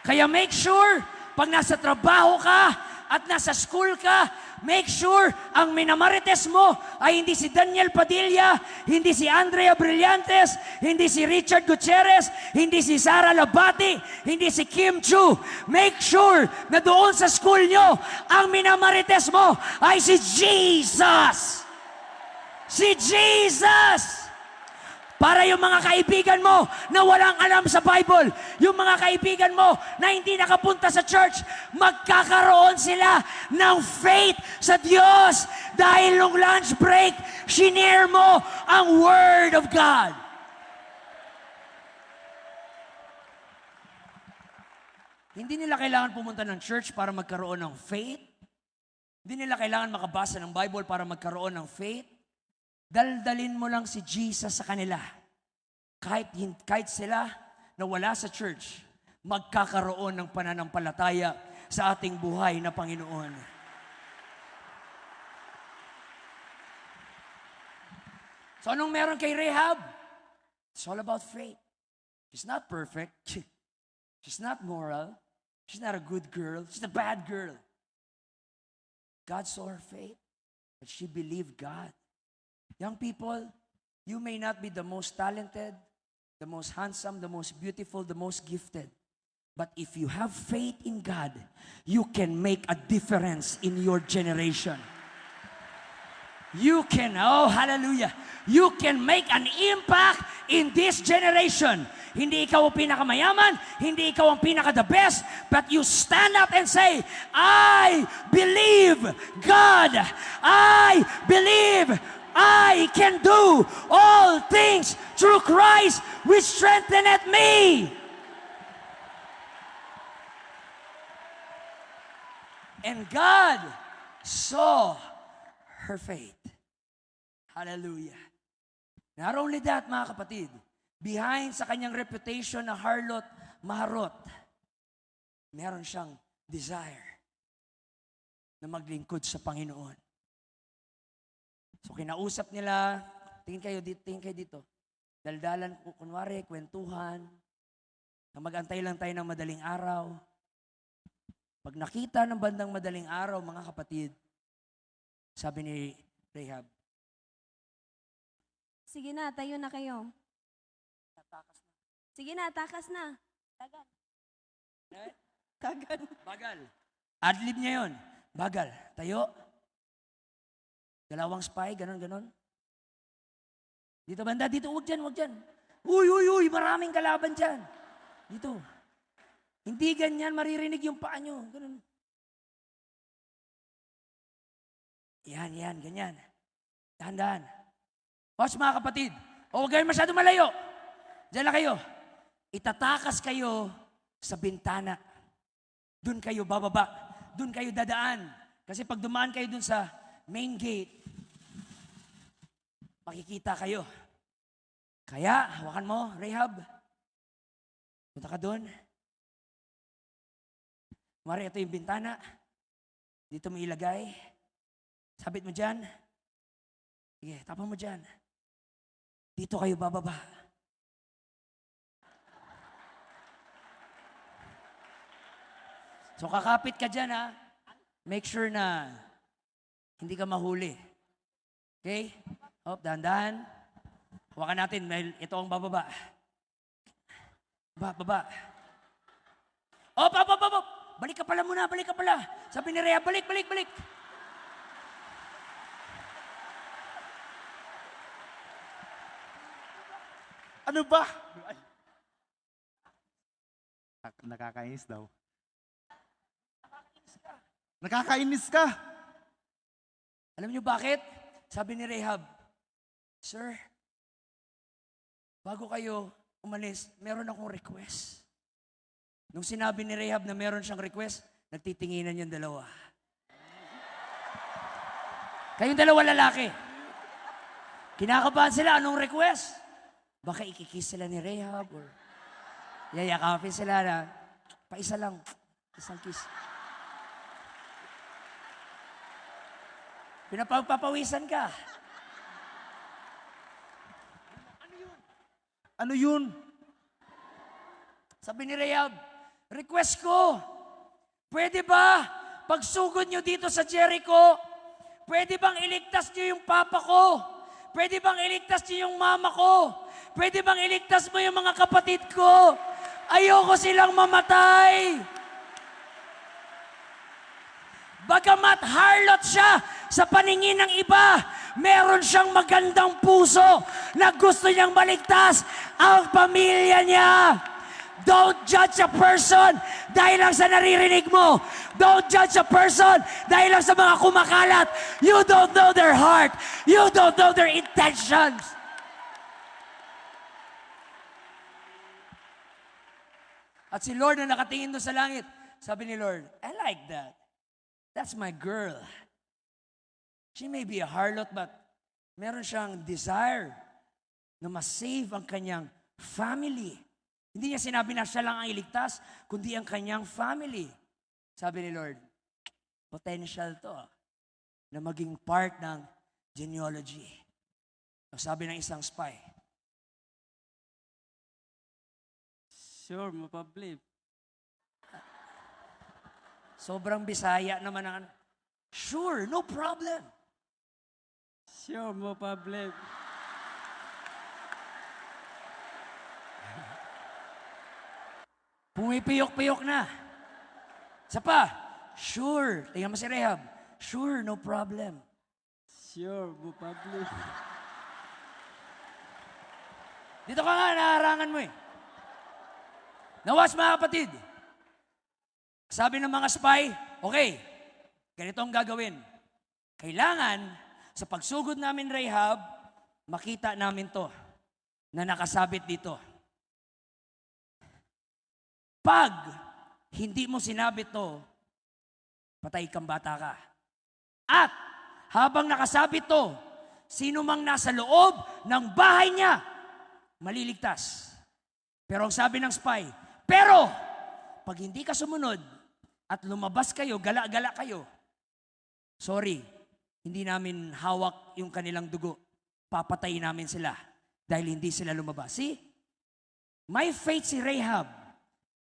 Kaya make sure, pag nasa trabaho ka at nasa school ka, make sure ang minamarites mo ay hindi si Daniel Padilla, hindi si Andrea Brillantes, hindi si Richard Gutierrez, hindi si Sara Labati, hindi si Kim Chu. Make sure na doon sa school nyo, ang minamarites mo ay si Jesus. Si Jesus! Para yung mga kaibigan mo na walang alam sa Bible, yung mga kaibigan mo na hindi nakapunta sa church, magkakaroon sila ng faith sa Diyos dahil nung lunch break, shinare mo ang Word of God. Hindi nila kailangan pumunta ng church para magkaroon ng faith. Hindi nila kailangan makabasa ng Bible para magkaroon ng faith. Daldalin mo lang si Jesus sa kanila. Kahit sila na wala sa church, magkakaroon ng pananampalataya sa ating buhay na Panginoon. So anong meron kay Rahab? It's all about faith. She's not perfect. She's not moral. She's not a good girl. She's a bad girl. God saw her faith, but she believed God. Young people, you may not be the most talented, the most handsome, the most beautiful, the most gifted. But if you have faith in God, you can make a difference in your generation. You can, oh hallelujah, you can make an impact in this generation. Hindi ikaw ang pinakamayaman, hindi ikaw ang pinaka-the best, but you stand up and say, I believe God. I believe I can do all things through Christ which strengtheneth me. And God saw her faith. Hallelujah. Not only that, mga kapatid, behind sa kanyang reputation na harlot, maharot, meron siyang desire na maglingkod sa Panginoon. So kinausap nila, tingin kayo dito. Daldalan, kunwari, kwentuhan, na mag-antay lang tayo ng madaling araw. Pag nakita ng bandang madaling araw, mga kapatid, sabi ni Rahab, Sige na, tayo na kayo. Sige na, takas na. Tagan. Tagan. Bagal. Adlib niya yun. Bagal. Tayo. Dalawang spy, ganon. Dito banda, dito, huwag dyan. Uy, maraming kalaban dyan. Dito. Hindi ganyan, maririnig yung paa nyo. Ganon. Yan, ganyan. Dahan-dahan. Watch mga kapatid. O huwag kayong masyado malayo. Diyan lang kayo. Itatakas kayo sa bintana. Doon kayo bababa. Doon kayo dadaan. Kasi pag dumaan kayo doon sa main gate, makikita kayo. Kaya, hawakan mo, Rahab. Punta ka doon. Mari, ito yung bintana. Dito mo ilagay. Sabit mo dyan. Sige, tapon mo dyan. Dito kayo bababa. So kakapit ka dyan ha. Make sure na hindi ka mahuli. Okay? Dahan-dahan. Hawakan natin. Ito ang bababa. Baba. Baba. Balik ka pala muna. Sabi ni Rhea, balik. Ano ba? Ay. Nakakainis daw. Nakakainis ka. Alam niyo bakit? Sabi ni Rahab, Sir, bago kayo umalis, meron akong request. Nung sinabi ni Rahab na meron siyang request, nagtitinginan yung dalawa. Kayong dalawa lalaki. Kinakabahan sila, anong request? Baka ikikiss sila ni Rahab or yayakapin sila na paisa lang, isang kiss. Pinapagpapawisan ka. Ano yun? Sabi ni Rahab, request ko, pwede ba pagsugod nyo dito sa Jericho, pwede bang iligtas nyo yung papa ko? Pwede bang iligtas nyo yung mama ko? Pwede bang iligtas mo yung mga kapatid ko? Ayoko silang mamatay. Bagamat harlot siya sa paningin ng iba, meron siyang magandang puso na gusto niyang maligtas ang pamilya niya. Don't judge a person dahil lang sa naririnig mo. Don't judge a person dahil lang sa mga kumakalat. You don't know their heart. You don't know their intentions. At si Lord na nakatingin doon sa langit, sabi ni Lord, I like that. That's my girl. She may be a harlot, but meron siyang desire na ma-save ang kanyang family. Hindi niya sinabi na siya lang ang iligtas, kundi ang kanyang family. Sabi ni Lord, potential to na maging part ng genealogy. Sabi ng isang spy, Sure, mapablib. sobrang Bisaya naman ang sure, no problem. Sure, mapablib. Pumipiyok-piyok na. Isa pa, sure. Tingnan mo si Rahab. Sure, no problem. Sure, mapablib. Dito ka nga, naharangan mo eh. Nawas mga kapatid. Sabi ng mga spy, okay, ganito ang gagawin. Kailangan, sa pagsugod namin Rahab, makita namin to na nakasabit dito. Pag hindi mo sinabi to, patay kang bata ka. At habang nakasabit to, sino mang nasa loob ng bahay niya, maliligtas. Pero ang sabi ng spy, pero pag hindi ka sumunod at lumabas kayo, gala-gala kayo, sorry, hindi namin hawak yung kanilang dugo. Papatayin namin sila dahil hindi sila lumabas. See? May faith si Rahab.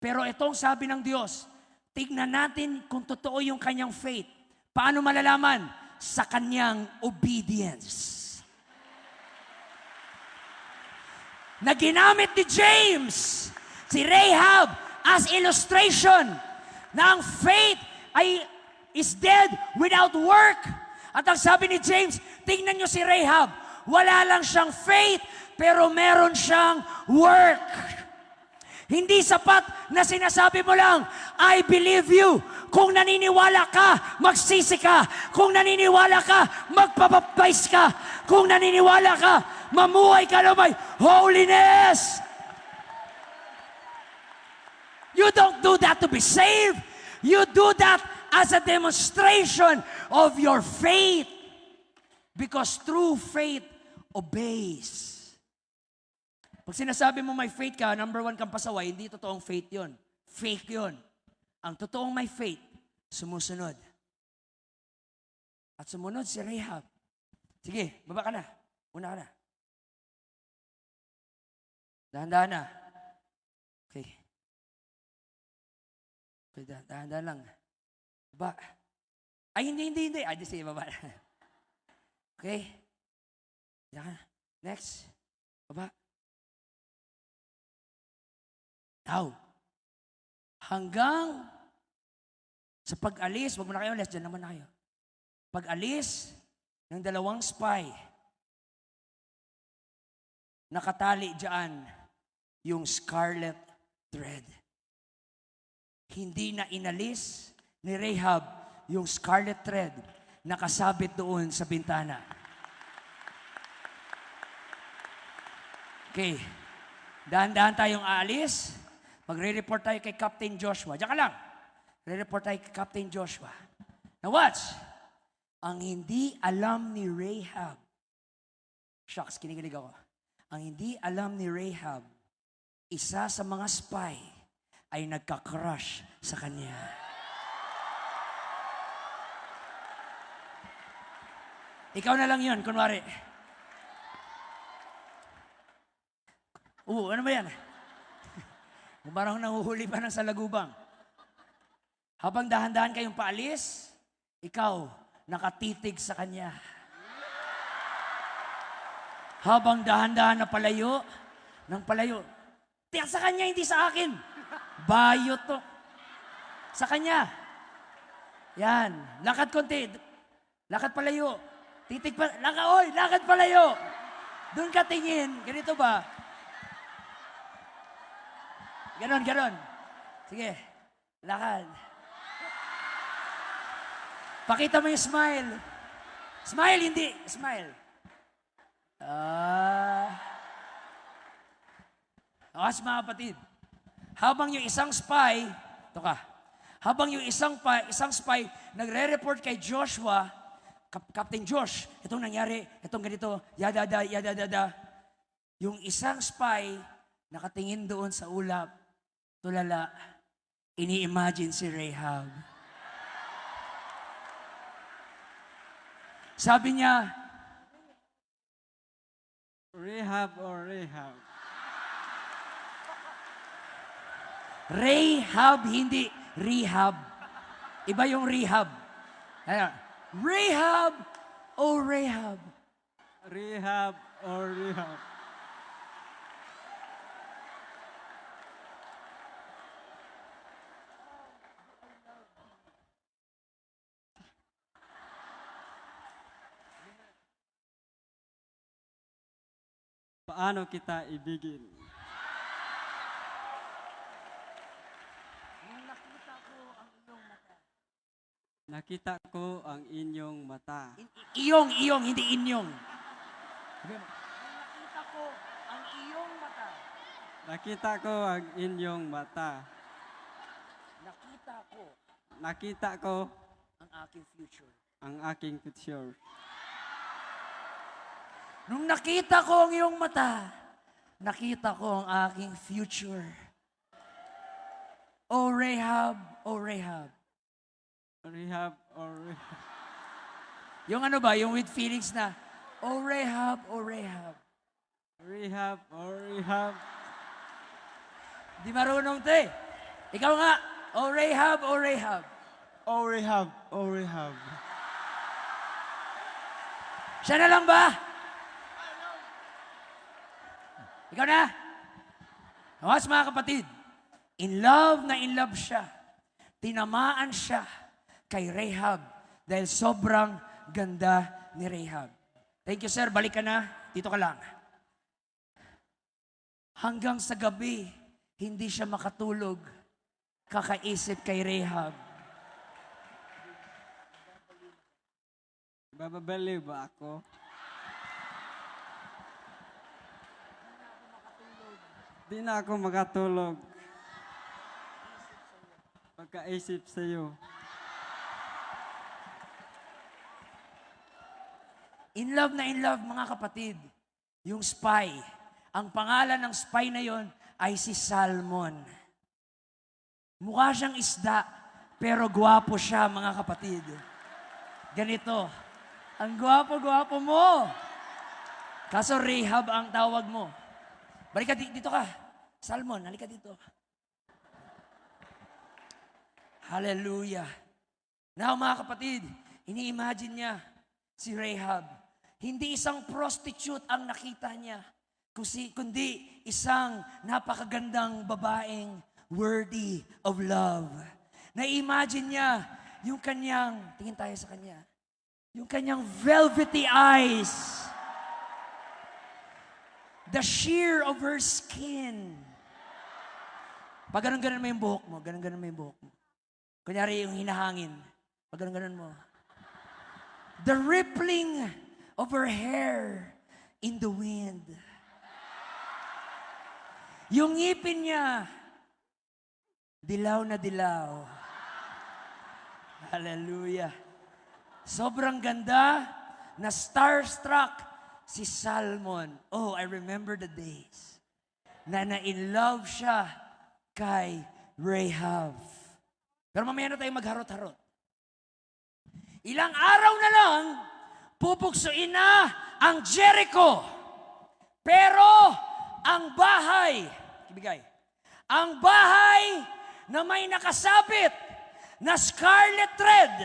Pero itong sabi ng Diyos, tignan natin kung totoo yung kanyang faith. Paano malalaman? Sa kanyang obedience. Na ginamit ni James, si Rahab, as illustration na ang faith is dead without work. At ang sabi ni James, tingnan nyo si Rahab, wala lang siyang faith, pero meron siyang work. Hindi sapat na sinasabi mo lang, I believe you. Kung naniniwala ka, magsisi ka. Kung naniniwala ka, magpabaptize ka. Kung naniniwala ka, mamuhay ka na may holiness. You don't do that to be saved. You do that as a demonstration of your faith. Because true faith obeys. Pag sinasabi mo may faith ka, number one kang pasaway, hindi totoong faith yun. Fake yun. Ang totoong may faith, sumusunod. At sumunod si Rahab. Sige, baba ka na. Una ka na. Dahan-dahan na. Okay. Okay, dahan-dahan lang. Baba. Ay, hindi. Ay, di sige, baba na. Okay. Dahan. Next. Baba. Now, hanggang sa pag-alis, wag mo na kayo alis, dyan naman na kayo. Pag-alis ng dalawang spy, nakatali dyan yung scarlet thread. Hindi na inalis ni Rahab yung scarlet thread nakasabit doon sa bintana. Okay. Dahan-dahan tayong aalis. Magre-report tayo kay Captain Joshua. Diyan ka lang. Re-report tayo kay Captain Joshua. Now watch. Ang hindi alam ni Rahab. Shucks, kinikilig ako. Ang hindi alam ni Rahab, isa sa mga spy ay nagka-crush sa kanya. Ikaw na lang yun, kunwari. Ano ba yan? Parang nanguhuli pa ng salagubang. Habang dahan-dahan kayong paalis, ikaw nakatitig sa kanya. Habang dahan-dahan na palayo, tiyak sa kanya, hindi sa akin. Bayo to. Sa kanya. Yan. Lakad konti. Lakad palayo. Titig pa. Lakad palayo. Doon ka tingin. Ganito ba? Ganon. Sige. Lakad. Pakita mo yung smile. Smile, hindi. Smile. Mga kapatid. Habang yung isang spy, ito ka. Habang yung isang spy nagre-report kay Joshua, Captain Josh, itong nangyari, itong ganito, yadada. Yung isang spy, nakatingin doon sa ulap, tulala, ini-imagine si Rahab. Sabi niya, Rahab or Rahab? Rahab, hindi rehab. Iba yung rehab. Rahab o Rahab? Rahab or Rahab? Paano kita ibigin? Nakita ko ang inyong mata. Iyong, hindi inyong. Nakita ko ang iyong mata. Nakita ko ang inyong mata. Nakita ko Ang aking future. ang aking future. Nung nakita ko ang iyong mata, nakita ko ang aking future. O Rahab, O Rahab. Rahab or Rahab? Yung ano ba, yung with feelings na, O Rahab, O Rahab. Rahab or Rahab? Di marunong te. Ikaw nga, O Rahab, O Rahab. Oh, Rahab. Oh, Rahab. Siya na lang ba? Ikaw na? Mas mga kapatid, in love siya. Tinamaan siya kay Rahab dahil sobrang ganda ni Rahab. Thank you, sir. Balik ka na. Dito ka lang. Hanggang sa gabi, hindi siya makatulog kakaisip kay Rahab. Bababali ba ako? Di na ako makatulog. Pagkaisip sa'yo. In love na in love, mga kapatid. Yung spy. Ang pangalan ng spy na yon ay si Salmon. Mukha siyang isda, pero gwapo siya, mga kapatid. Ganito. Ang gwapo-gwapo mo. Kaso Rahab ang tawag mo. Balik ka dito ka. Salmon, halika dito. Hallelujah. Now, mga kapatid, ini-imagine niya si Rahab. Hindi isang prostitute ang nakita niya, kundi isang napakagandang babaeng worthy of love. Na-imagine niya yung kanyang, tingin tayo sa kanya, yung kanyang velvety eyes, the sheer of her skin. Pag ganun-ganun mo yung buhok mo, ganun-ganun mo yung buhok mo. Kunyari yung hinahangin, pag ganun-ganun mo. The rippling of her hair in the wind. Yung ngipin niya, dilaw na dilaw. Hallelujah. Sobrang ganda, na starstruck si Salmon. Oh, I remember the days na na-in love siya kay Rahab. Pero mamaya na tayo magharot-harot. Ilang araw na lang, pupuksuin na ang Jericho. Pero ang bahay, ang bahay na may nakasabit na scarlet thread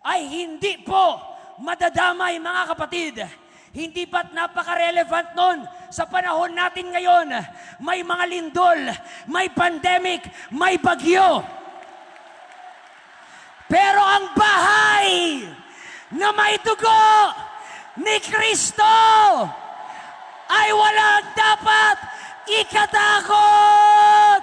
ay hindi po madadamay, mga kapatid. Hindi ba't napaka-relevant nun sa panahon natin ngayon? May mga lindol, may pandemic, may bagyo. Pero ang bahay na may dugo ni Kristo ay walang dapat ikatakot.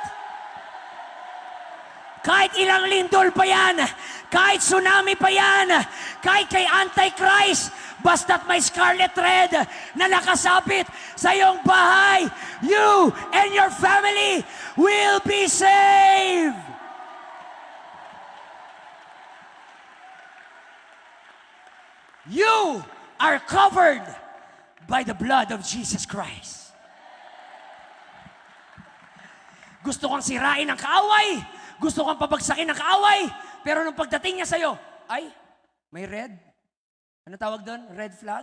Kahit ilang lindol pa yan, kahit tsunami pa yan, kahit kay Antichrist, basta't may scarlet thread na nakasabit sa iyong bahay, you and your family will be saved. You are covered by the blood of Jesus Christ. Gusto kang sirain ang kaaway, gusto kang pabagsakin ng kaaway, pero nung pagdating niya sa'yo, ay, may red. Ano tawag doon? Red flag?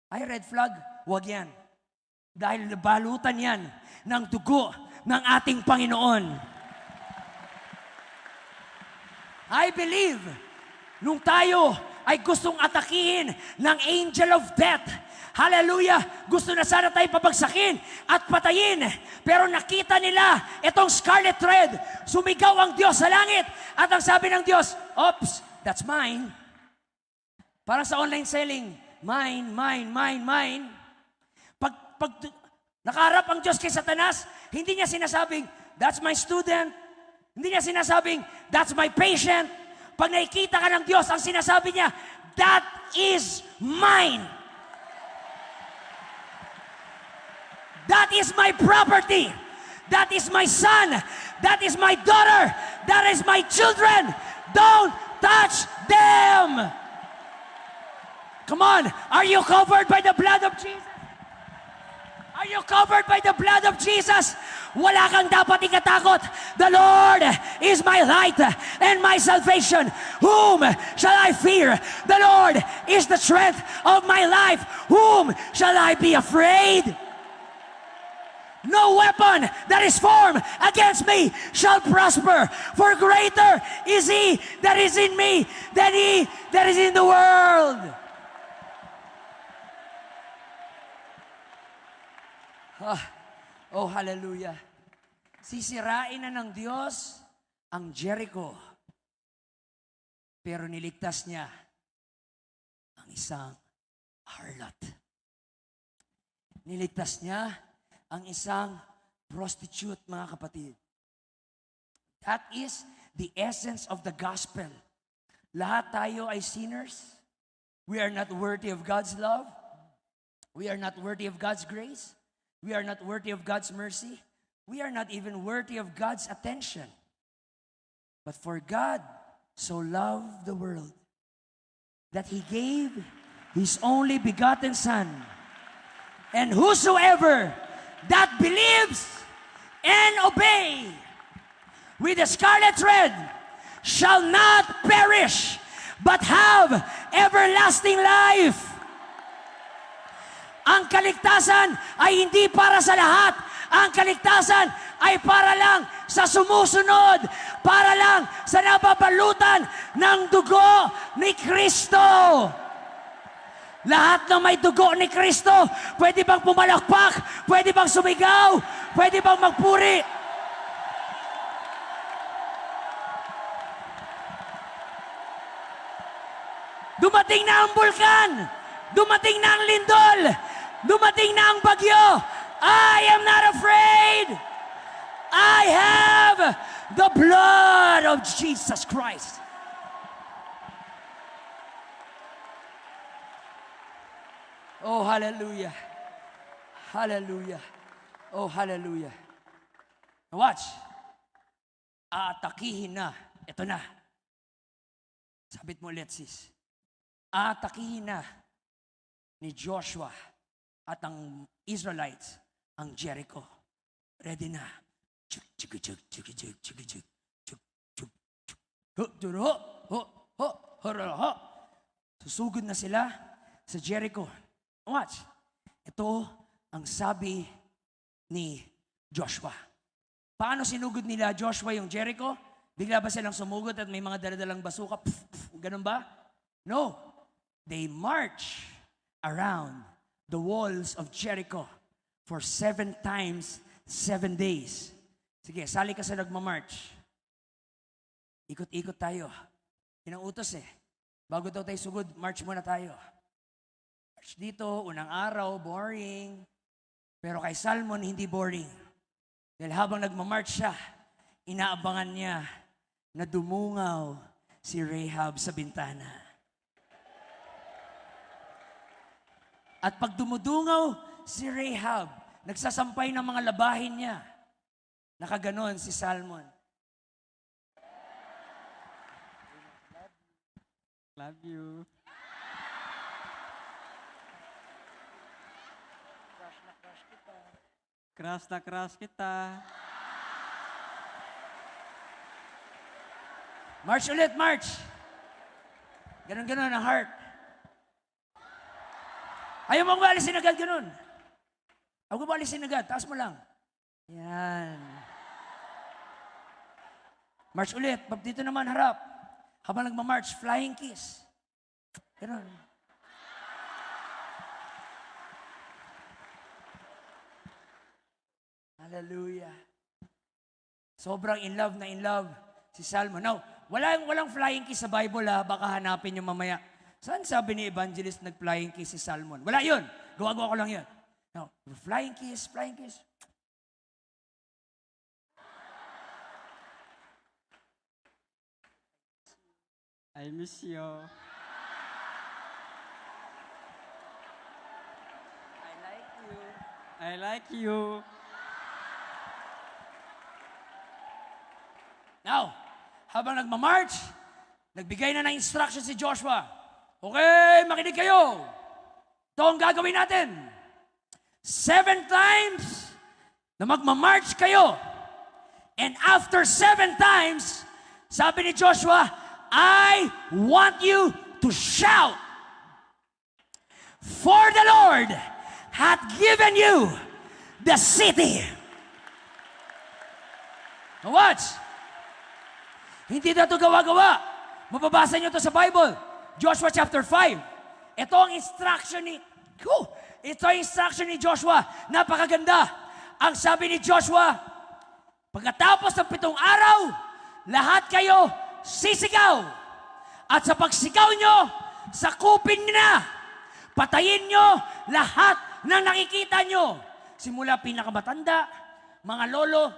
Ay, red flag, huwag yan. Dahil nabalutan yan ng dugo ng ating Panginoon. I believe, nung tayo ay gustong atakihin ng angel of death, hallelujah, gusto na sana tayo pabagsakin at patayin. Pero nakita nila itong scarlet thread. Sumigaw ang Diyos sa langit at ang sabi ng Diyos, oops, that's mine. Parang sa online selling, mine, mine, mine, mine. Pag nakaharap ang Diyos kay Satanas, hindi niya sinasabing, that's my student. Hindi niya sinasabing, that's my patient. Pag nakikita ka ng Diyos, ang sinasabi niya, that is mine. That is my property. That is my son. That is my daughter. That is my children. Don't touch them. Come on. Are you covered by the blood of Jesus? Are you covered by the blood of Jesus? Wala kang dapat ikatakot. The Lord is my light and my salvation. Whom shall I fear? The Lord is the strength of my life. Whom shall I be afraid? No weapon that is formed against me shall prosper. For greater is He that is in me than he that is in the world. Oh, hallelujah. Sisirain na ng Diyos ang Jericho. Pero niligtas niya ang isang harlot. Niligtas niya ang isang prostitute, mga kapatid. That is the essence of the gospel. Lahat tayo ay sinners. We are not worthy of God's love. We are not worthy of God's grace. We are not worthy of God's mercy. We are not even worthy of God's attention. But for God so loved the world that He gave His only begotten Son. And whosoever that believes and obey with the scarlet thread shall not perish, but have everlasting life. Ang kaligtasan ay hindi para sa lahat. Ang kaligtasan ay para lang sa sumusunod, para lang sa nababalutan ng dugo ni Kristo. Lahat ng may dugo ni Kristo, pwede bang pumalakpak? Pwede bang sumigaw? Pwede bang magpuri? Dumating na ang bulkan. Dumating na ang lindol. Dumating na ang bagyo. I am not afraid. I have the blood of Jesus Christ. Oh, hallelujah. Hallelujah. Oh, hallelujah. Watch. Aatakihin na. Ito na. Sabit mo ulit, sis. Aatakihin na ni Joshua at ang Israelites ang Jericho. Ready na. Susugod na sila sa Jericho. Watch. Ito ang sabi ni Joshua. Paano sinugod nila Joshua yung Jericho? Bigla ba silang sumugod at may mga daladalang basuka? Ganun ba? No. They march around the walls of Jericho for 7 times, 7 days. Sige, sali ka sa nagmamarch. Ikot-ikot tayo. Yun ang utos eh. Bago daw tayo sugod, march muna tayo. March dito, unang araw, boring. Pero kay Salmon, hindi boring. Dahil habang nagmamarch siya, inaabangan niya na dumungaw si Rahab sa bintana. At pag dumudungaw si Rahab, nagsasampay ng mga labahin niya. Nakaganon si Salmon. Love you. Crush na crush kita. March ulit, march! Ganon-ganon ang heart. Ayaw mong alisin agad, ganun. Huwag mo alisin agad, taas mo lang. Yan. March ulit, dito naman harap. Habang nagmamarch, flying kiss. Ganun. Hallelujah. Sobrang in love na in love si Salmon. Now, walang flying kiss sa Bible ha, baka hanapin nyo mamaya. Saan sabi ni Evangelist nag-flying kiss si Salmon? Wala yun. Gawa-gawa ko lang yun. Now, flying kiss, flying kiss. I miss you. I like you. I like you. Now, habang nagmamarch, nagbigay na ng instruction si Joshua. Okay, makinig kayo. Ito ang gagawin natin. 7 times na magmamarch kayo. And after 7 times, sabi ni Joshua, I want you to shout, for the Lord hath given you the city. Now watch. Hindi na ito gawa-gawa. Mababasa nyo ito sa Bible. Joshua chapter 5. Ito ang instruction ni Joshua. Napakaganda. Ang sabi ni Joshua, pagkatapos ng 7 araw, lahat kayo sisigaw. At sa pagsigaw nyo, sakupin nyo na. Patayin nyo lahat ng nakikita nyo. Simula pinakamatanda, Mga lolo,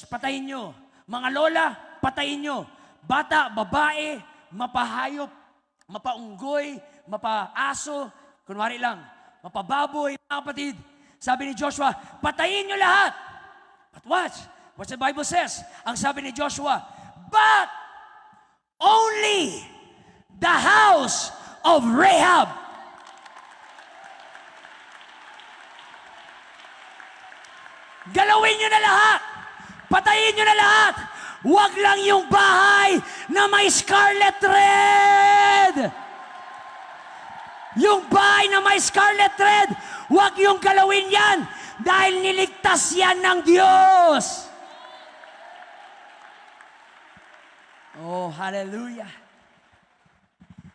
patayin nyo. Mga lola, patayin nyo. Bata, babae, mapahayop, mapaunggoy, mapaaso, kunwari lang, mapababoy, mga kapatid. Sabi ni Joshua, patayin nyo lahat. But watch what the Bible says. Ang sabi ni Joshua, but only the house of Rahab. Galawin nyo na lahat. Patayin nyo na lahat. Huwag lang yung bahay na may scarlet thread. Yung bahay na may scarlet thread, huwag yung galawin yan dahil niligtas yan ng Diyos. Oh, hallelujah.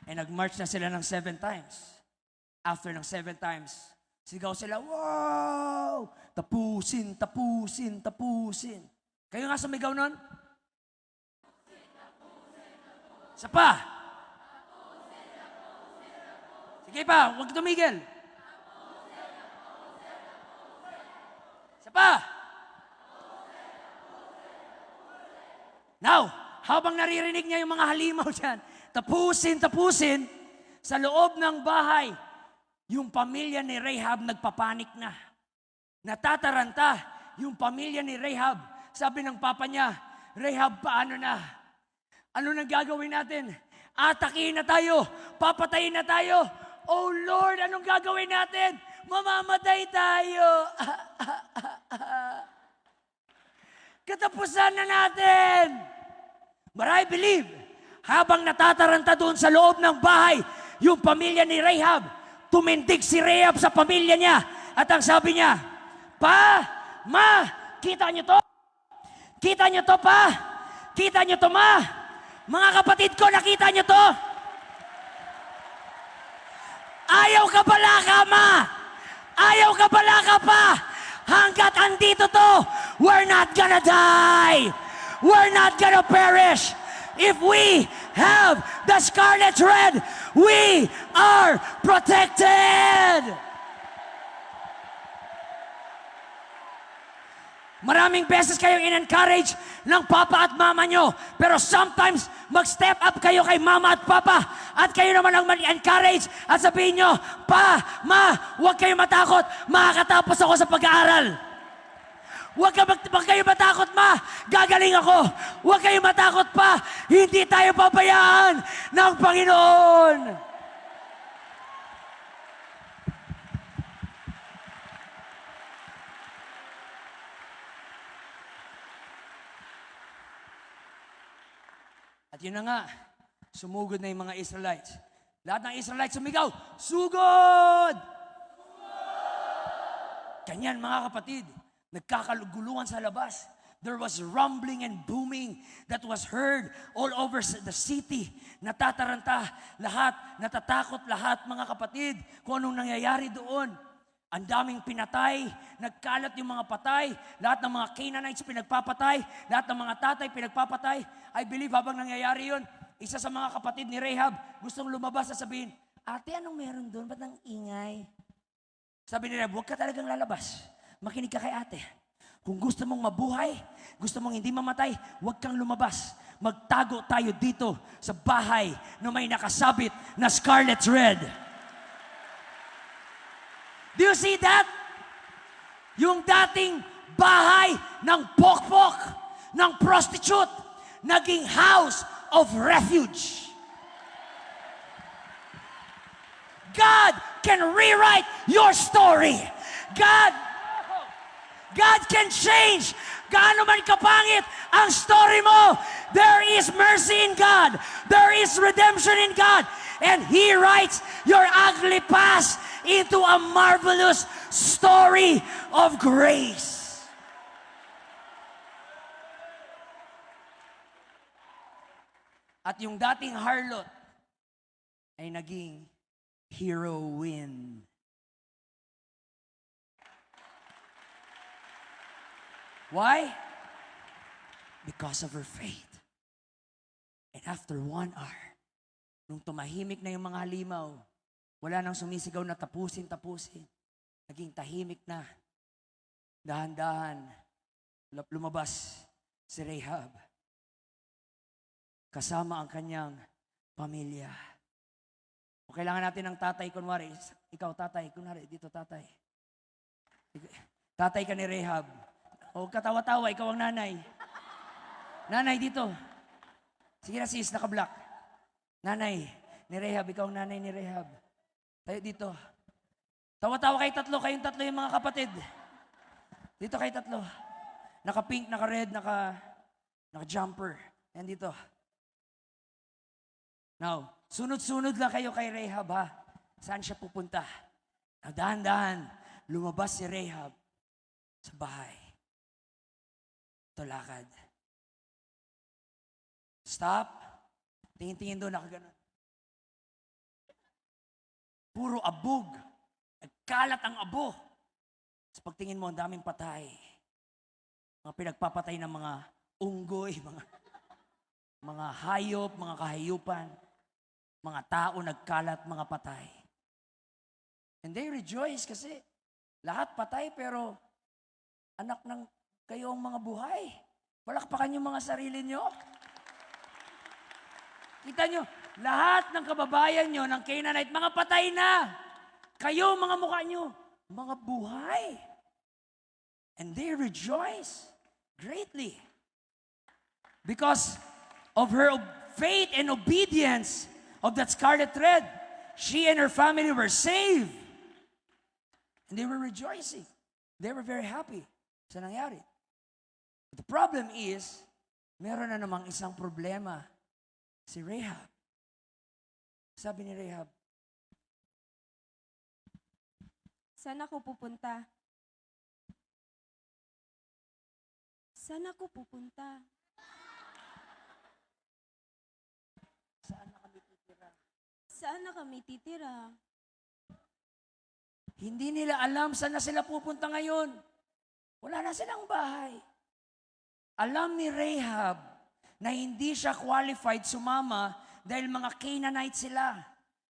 And nag-march na sila ng 7 times. After ng 7 times, sigaw sila, wow! Tapusin, tapusin, tapusin. Kayo nga sumigaw nun? Isa pa. Sige pa, huwag tumigil. Isa pa. Now, habang naririnig niya yung mga halimaw dyan, tapusin, tapusin, sa loob ng bahay, yung pamilya ni Rahab nagpapanik na. Natataranta yung pamilya ni Rahab. Sabi ng papa niya, Rahab, paano na? Ano nang gagawin natin? Atakihin na tayo. Papatayin na tayo. Oh Lord, anong gagawin natin? Mamamatay tayo. Katapusan na natin. But I believe, habang natataranta doon sa loob ng bahay, yung pamilya ni Rahab, tumindig si Rahab sa pamilya niya. At ang sabi niya, Pa, Ma, kita niyo to? Kita niyo to, Pa? Kita niyo to, Ma? Mga kapatid ko, nakita niyo to? Ayaw ka pala ka, Ma? Ayaw ka pala ka, Pa? Hanggat andito to, we're not gonna die. We're not gonna perish. If we have the scarlet thread, we are protected. Maraming beses kayong in-encourage ng papa at mama nyo. Pero sometimes, mag-step up kayo kay mama at papa. At kayo naman ang mag-encourage at sabihin nyo, Pa, Ma, huwag kayo matakot. Makakatapos ako sa pag-aaral. Huwag kayo matakot, Ma. Gagaling ako. Huwag kayo matakot, Pa. Hindi tayo pabayaan ng Panginoon. At yun na nga, sumugod na yung mga Israelites. Lahat ng Israelites sumigaw, Sugod! Ganyan mga kapatid, nagkakaluguluhan sa labas. There was rumbling and booming that was heard all over the city. Natataranta lahat, natatakot lahat mga kapatid kung anong nangyayari doon. Ang daming pinatay, nagkalat yung mga patay, lahat ng mga Canaanites pinagpapatay, lahat ng mga tatay pinagpapatay. I believe habang nangyayari yun, isa sa mga kapatid ni Rahab gustong lumabas at sabihin, Ate, anong meron doon? Ba't ang ingay? Sabi ni Rahab, huwag ka talagang lalabas. Makinig ka kay ate. Kung gusto mong mabuhay, gusto mong hindi mamatay, huwag kang lumabas. Magtago tayo dito sa bahay na may nakasabit na scarlet thread. Do you see that? Yung dating bahay ng pokpok, ng prostitute, naging house of refuge. God can rewrite your story. God can change. Gaano man kapangit ang story mo, there is mercy in God. There is redemption in God. And He writes your ugly past into a marvelous story of grace. At yung dating harlot ay naging heroine. Why? Because of her faith. And after 1 hour, nung tumahimik na yung mga halimaw, wala nang sumisigaw na tapusin. Naging tahimik na. Dahan-dahan, lumabas si Rahab. Kasama ang kanyang pamilya. O kailangan natin ng tatay, kunwari. Ikaw, tatay, kunwari, dito tatay. Tatay ka ni Rahab. O katawa-tawa, ikaw ang nanay. Nanay, dito. Sige na sis, naka-block. Nanay ni Rahab, ikaw ang nanay ni Rahab. Tayo dito. Tawa-tawa kayo tatlo, kayong tatlo yung mga kapatid. Dito kayo tatlo. Naka-pink, naka-red, naka-jumper. Yan dito. Now, sunod-sunod lang kayo kay Rahab, ha? Saan siya pupunta? Now, dahan-dahan, lumabas si Rahab sa bahay. Ito lakad. Stop. Tingin-tingin doon, nakaganon. Puro abog. Nagkalat ang abo. Sa pagtingin mo, ang daming patay. Mga pinagpapatay ng mga unggoy, mga hayop, mga kahayupan. Mga tao nagkalat, mga patay. And they rejoice kasi lahat patay pero anak ng kayo ang mga buhay. Palakpakan yung mga sarili nyo. Kita nyo, lahat ng kababayan nyo ng Canaanite, mga patay na. Kayo, mga mukha nyo, mga buhay. And they rejoice greatly. Because of her faith and obedience of that scarlet thread, she and her family were saved. And they were rejoicing. They were very happy sa nangyari. But the problem is, meron na namang isang problema. Si Rahab. Sabi ni Rahab, Saan ako pupunta? Saan ako pupunta? saan na kami titira? Saan na kami titira? Hindi nila alam saan na sila pupunta ngayon. Wala na silang bahay. Alam ni Rahab na hindi siya qualified sumama dahil mga Canaanite sila.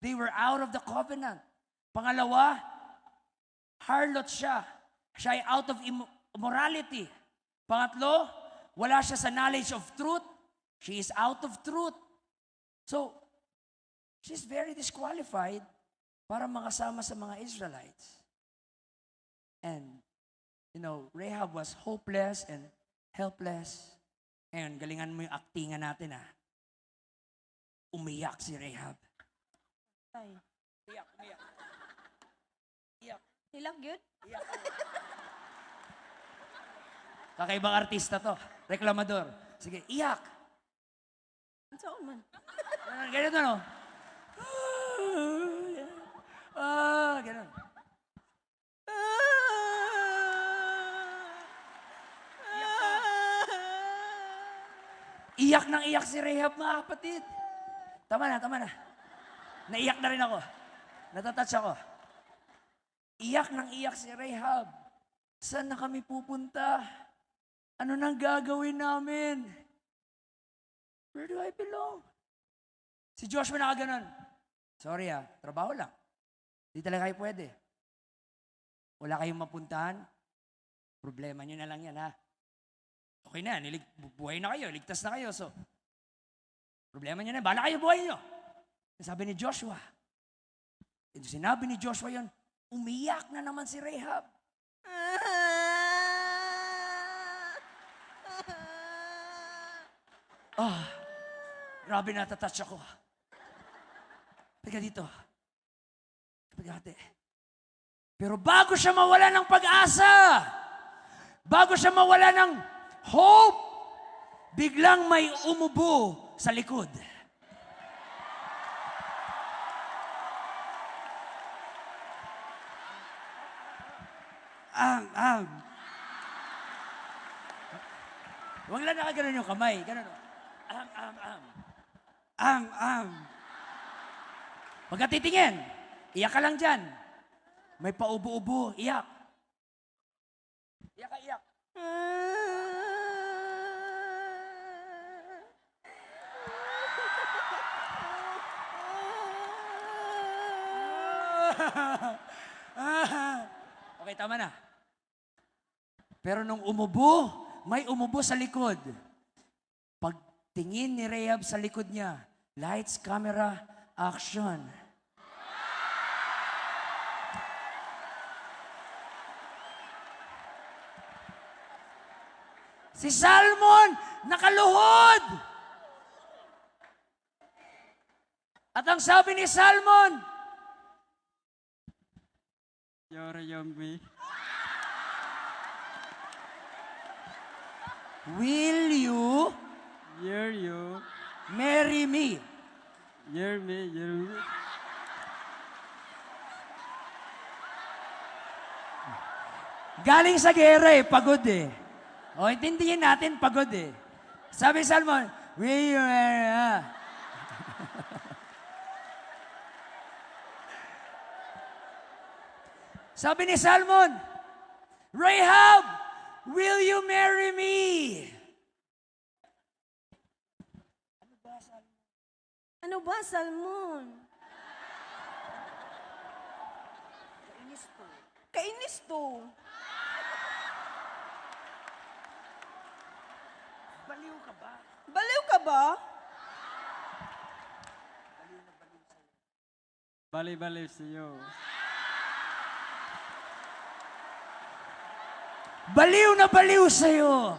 They were out of the covenant. Pangalawa, harlot siya. Siya ay out of immorality. Pangatlo, wala siya sa knowledge of truth. She is out of truth. So, she's very disqualified para makasama sa mga Israelites. And, Rahab was hopeless and helpless. Ngayon, galingan mo yung aktingan natin, ha? Umiyak si Rahab. Ay. Iyak. Iyak. Hilak yun? Iyak. Kakaibang artista to. Reklamador. Sige, iyak. Saan man? Ganito, no? Ganun. Iyak nang iyak si Rahab, mga kapatid. Tama na. Naiyak na rin ako. Natatouch ako. Iyak nang iyak si Rahab. Saan na kami pupunta? Ano nang gagawin namin? Where do I belong? Si Joshua nakaganon. Sorry trabaho lang. Di talaga kayo pwede. Wala kayong mapuntahan, problema nyo na lang yan, ha? Okay na, buhay na kayo, ligtas na kayo, so, problema nyo na, bahala kayo buhay nyo. Sabi ni Joshua. And sinabi ni Joshua yon, umiyak na naman si Rahab. Grabe natatouch ako. Teka dito. Pagkate. Pero bago siya mawala ng pag-asa, bago siya mawala ng hope, biglang may umubo sa likod. Huwag lang nakaganon yung kamay. Ganon. Huwag ka titingin. Iyak ka lang dyan. May paubo-ubo. Iyak. Iyak ka, iyak. Okay, tama na. Pero nung umubo, may umubo sa likod. Pagtingin ni Rahab sa likod niya, lights, camera, action. Si Salmon nakaluhod. At ang sabi ni Salmon, Yore Yombi. will you Year you. marry me? Year me. Year me. Galing sa gera pagod O, intindihin natin, pagod Sabi ni Salmon, will you marry me? Sabi ni Salmon, Rahab, will you marry me? Ano ba, Salmon? Kainis to. Baliw ka ba? Baliw ka ba? Bali-bali sa'yo. Baliw na baliw sa'yo.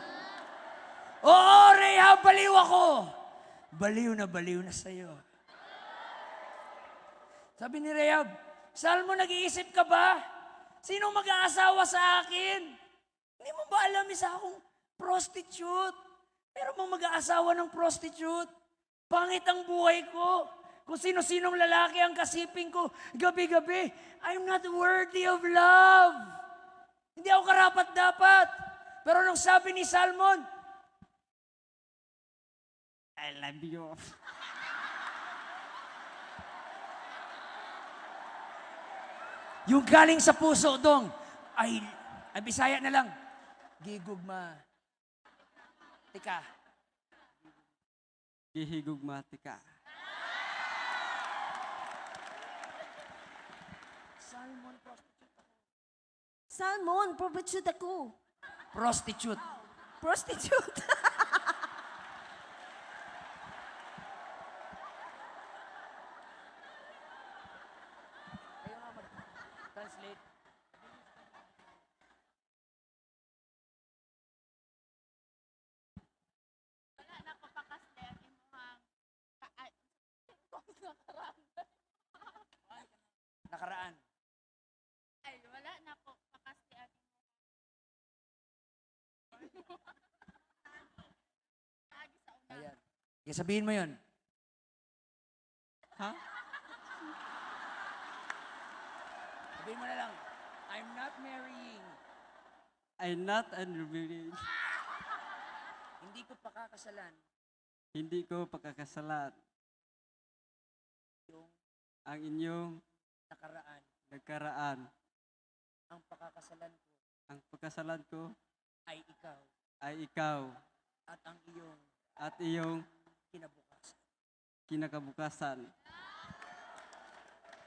Oo, Rahab, baliw ako. Baliw na sa'yo. Sabi ni Rahab, Salmon, nag-iisip ka ba? Sino mag-aasawa sa akin? Hindi mo ba alam isa akong prostitute? Meron bang mag-aasawa ng prostitute? Pangit ang buhay ko. Kung sino-sinong lalaki ang kasiping ko, gabi-gabi, I'm not worthy of love. Hindi ako karapat-dapat. Pero nung sabi ni Salmon, I love you. yung galing sa puso dong, ay Bisaya na lang, gigugma. Tika. Gihigugmati ka. Salmon, prostitute ako. Prostitute. Prostitute. Translate. Nakaraan. Ay, wala na po. Pakasti at Ayan. Kaya sabihin mo yun. Ha? Sabihin mo na lang, I'm not marrying. I'm not unrevealing. Hindi ko pakakasalan Hindi ko pagkakasalan yung ang inyong nakaraan. nagkaraan. Ang pakakasalan ko Ang pagkasalan ko ay ikaw ay ikaw at ang iyong at iyong kinabukasan. kinakabukasan.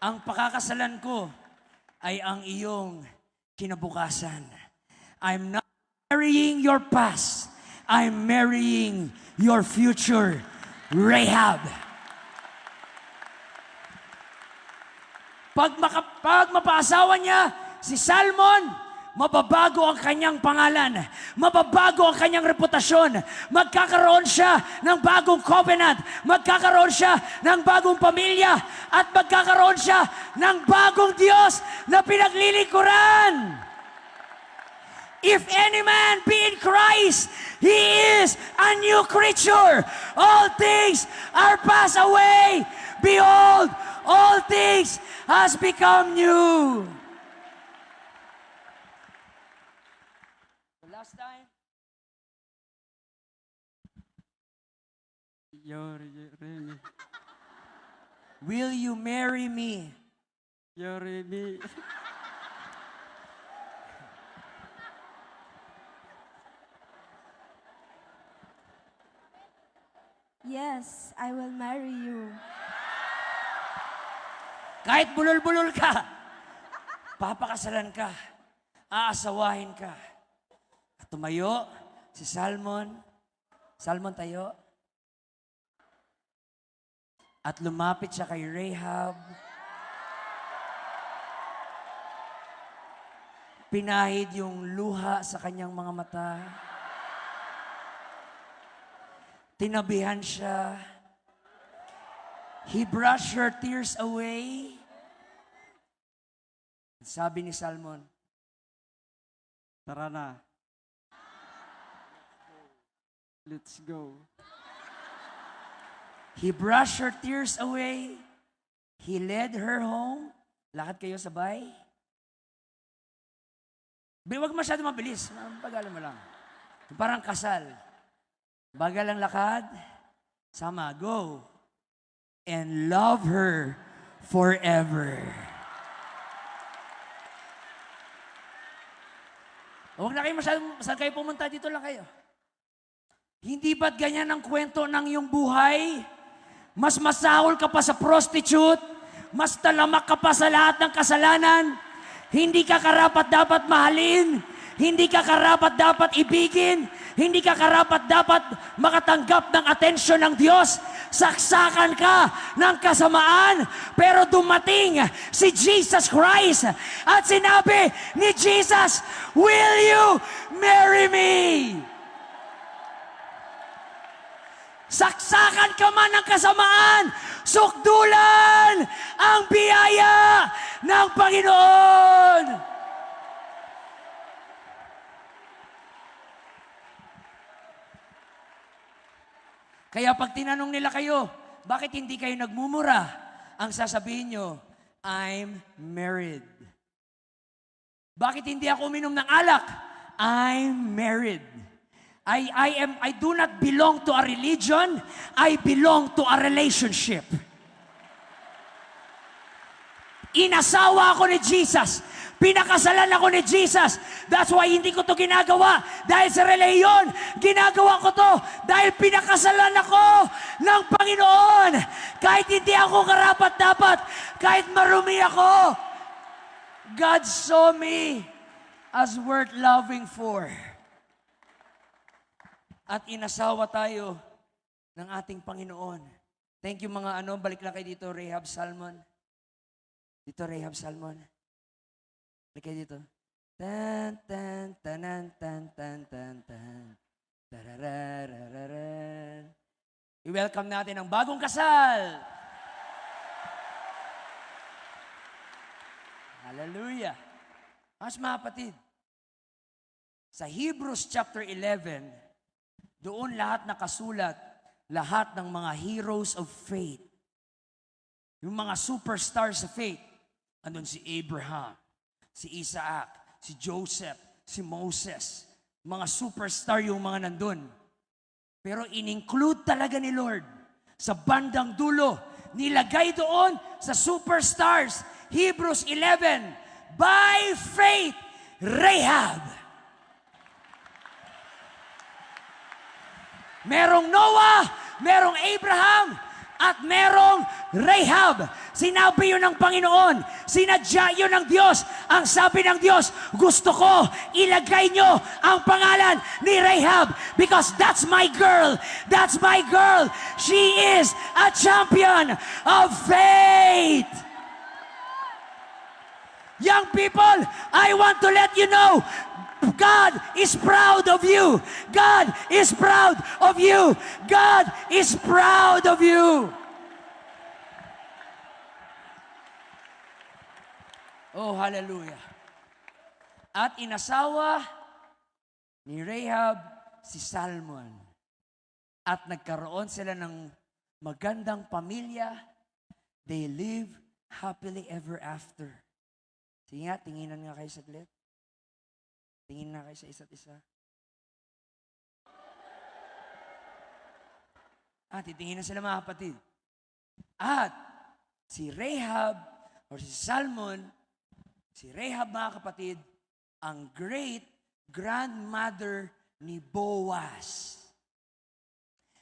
Ang pakakasalan ko ay ang iyong kinabukasan. I'm not marrying your past. I'm marrying your future, Rahab. Pag mapaasawa niya si Salmon, mababago ang kanyang pangalan. Mababago ang kanyang reputasyon. Magkakaroon siya ng bagong covenant. Magkakaroon siya ng bagong pamilya. At magkakaroon siya ng bagong Diyos na pinaglilingkuran. If any man be in Christ, he is a new creature. All things are passed away. Behold, all things has become new. The last time. Yore me. Will you marry me? Yore me. Yes, I will marry you. Kahit bulol-bulol ka, papakasalan ka, aasawahin ka. At tumayo si Salmon. Salmon tayo. At lumapit siya kay Rahab. Pinahid yung luha sa kanyang mga mata. Tinabihan siya. He brushed her tears away. Sabi ni Salmon, Tara na. Let's go. he brushed her tears away. He led her home. Lakad kayo sabay. Huwag masyado mabilis. Pagalan mo lang. Parang kasal. Bagal ang lakad. Sama, go. And love her forever. Huwag na kayo masyadong, saan kayo pumunta, dito lang kayo. Hindi ba't ganyan ang kwento ng iyong buhay? Mas masahol ka pa sa prostitute, mas talamak ka pa sa lahat ng kasalanan, hindi ka karapat dapat mahalin, hindi ka karapat dapat ibigin, hindi ka karapat dapat makatanggap ng atensyon ng Diyos. Saksakan ka ng kasamaan, pero dumating si Jesus Christ at sinabi ni Jesus, "Will you marry me?" Saksakan ka man ng kasamaan, sukdulan ang biyaya ng Panginoon. Kaya pag tinanong nila kayo, bakit hindi kayo nagmumura? Ang sasabihin nyo, I'm married. Bakit hindi ako uminom ng alak? I'm married. I do not belong to a religion. I belong to a relationship. Inasawa ako ni Jesus. Pinakasalan ako ni Jesus. That's why hindi ko to ginagawa. Dahil sa reliyon, ginagawa ko to. Dahil pinakasalan ako ng Panginoon. Kahit hindi ako karapat-dapat, kahit marumi ako, God saw me as worth loving for. At inasawa tayo ng ating Panginoon. Thank you mga balik lang kayo dito, Rahab Salmon. Dito, Rahab Salmon. Balik kayo dito. Tan, tan, tanan, tan, tan, tan, tan. Tarararararan. I-welcome natin ang bagong kasal. Hallelujah. Mas mga kapatid, sa Hebrews chapter 11, doon lahat nakasulat, lahat ng mga heroes of faith. Yung mga superstars sa faith. Andun si Abraham, si Isaac, si Joseph, si Moses. Mga superstar yung mga nandun. Pero in-include talaga ni Lord sa bandang dulo. Nilagay doon sa superstars. Hebrews 11, by faith, Rahab. Merong Noah, merong Abraham, at merong Rahab. Sinabi yun ng Panginoon. Sinadya yun ng Diyos. Ang sabi ng Diyos, gusto ko ilagay nyo ang pangalan ni Rahab because that's my girl. That's my girl. She is a champion of faith. Young people, I want to let you know, God is proud of you. God is proud of you. God is proud of you. Oh, hallelujah. At inasawa ni Rahab si Salmon. At nagkaroon sila ng magandang pamilya. They live happily ever after. Sige nga, tinginan nga kayo saglit. Tingin na kayo sa isa't isa. Titingin na sila mga kapatid. At si Rahab or si Salmon, si Rahab mga kapatid, ang great grandmother ni Boaz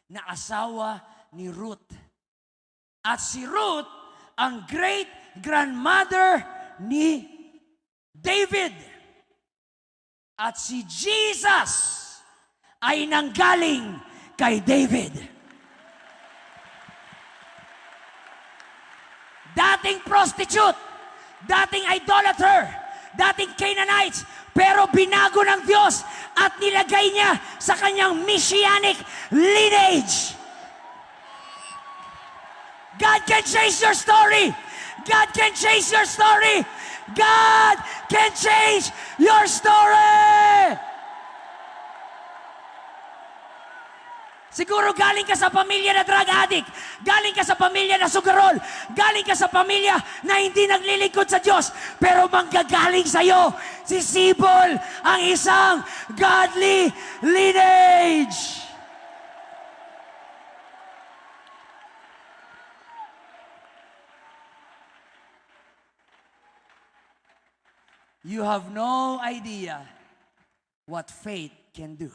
na asawa ni Ruth. At si Ruth, ang great grandmother ni David. At si Jesus, ay nanggaling kay David. Dating prostitute, dating idolater, dating Canaanites, pero binago ng Diyos at nilagay niya sa kanyang messianic lineage. God can change your story. God can change your story. God can change your story. Siguro galing ka sa pamilya na drug addict, galing ka sa pamilya na sugarol, galing ka sa pamilya na hindi naglilingkod sa Diyos, pero manggagaling sa'yo si Sibol, ang isang godly lineage. You have no idea what faith can do.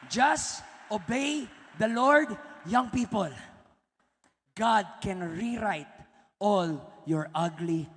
Just obey the Lord, young people. God can rewrite all your ugly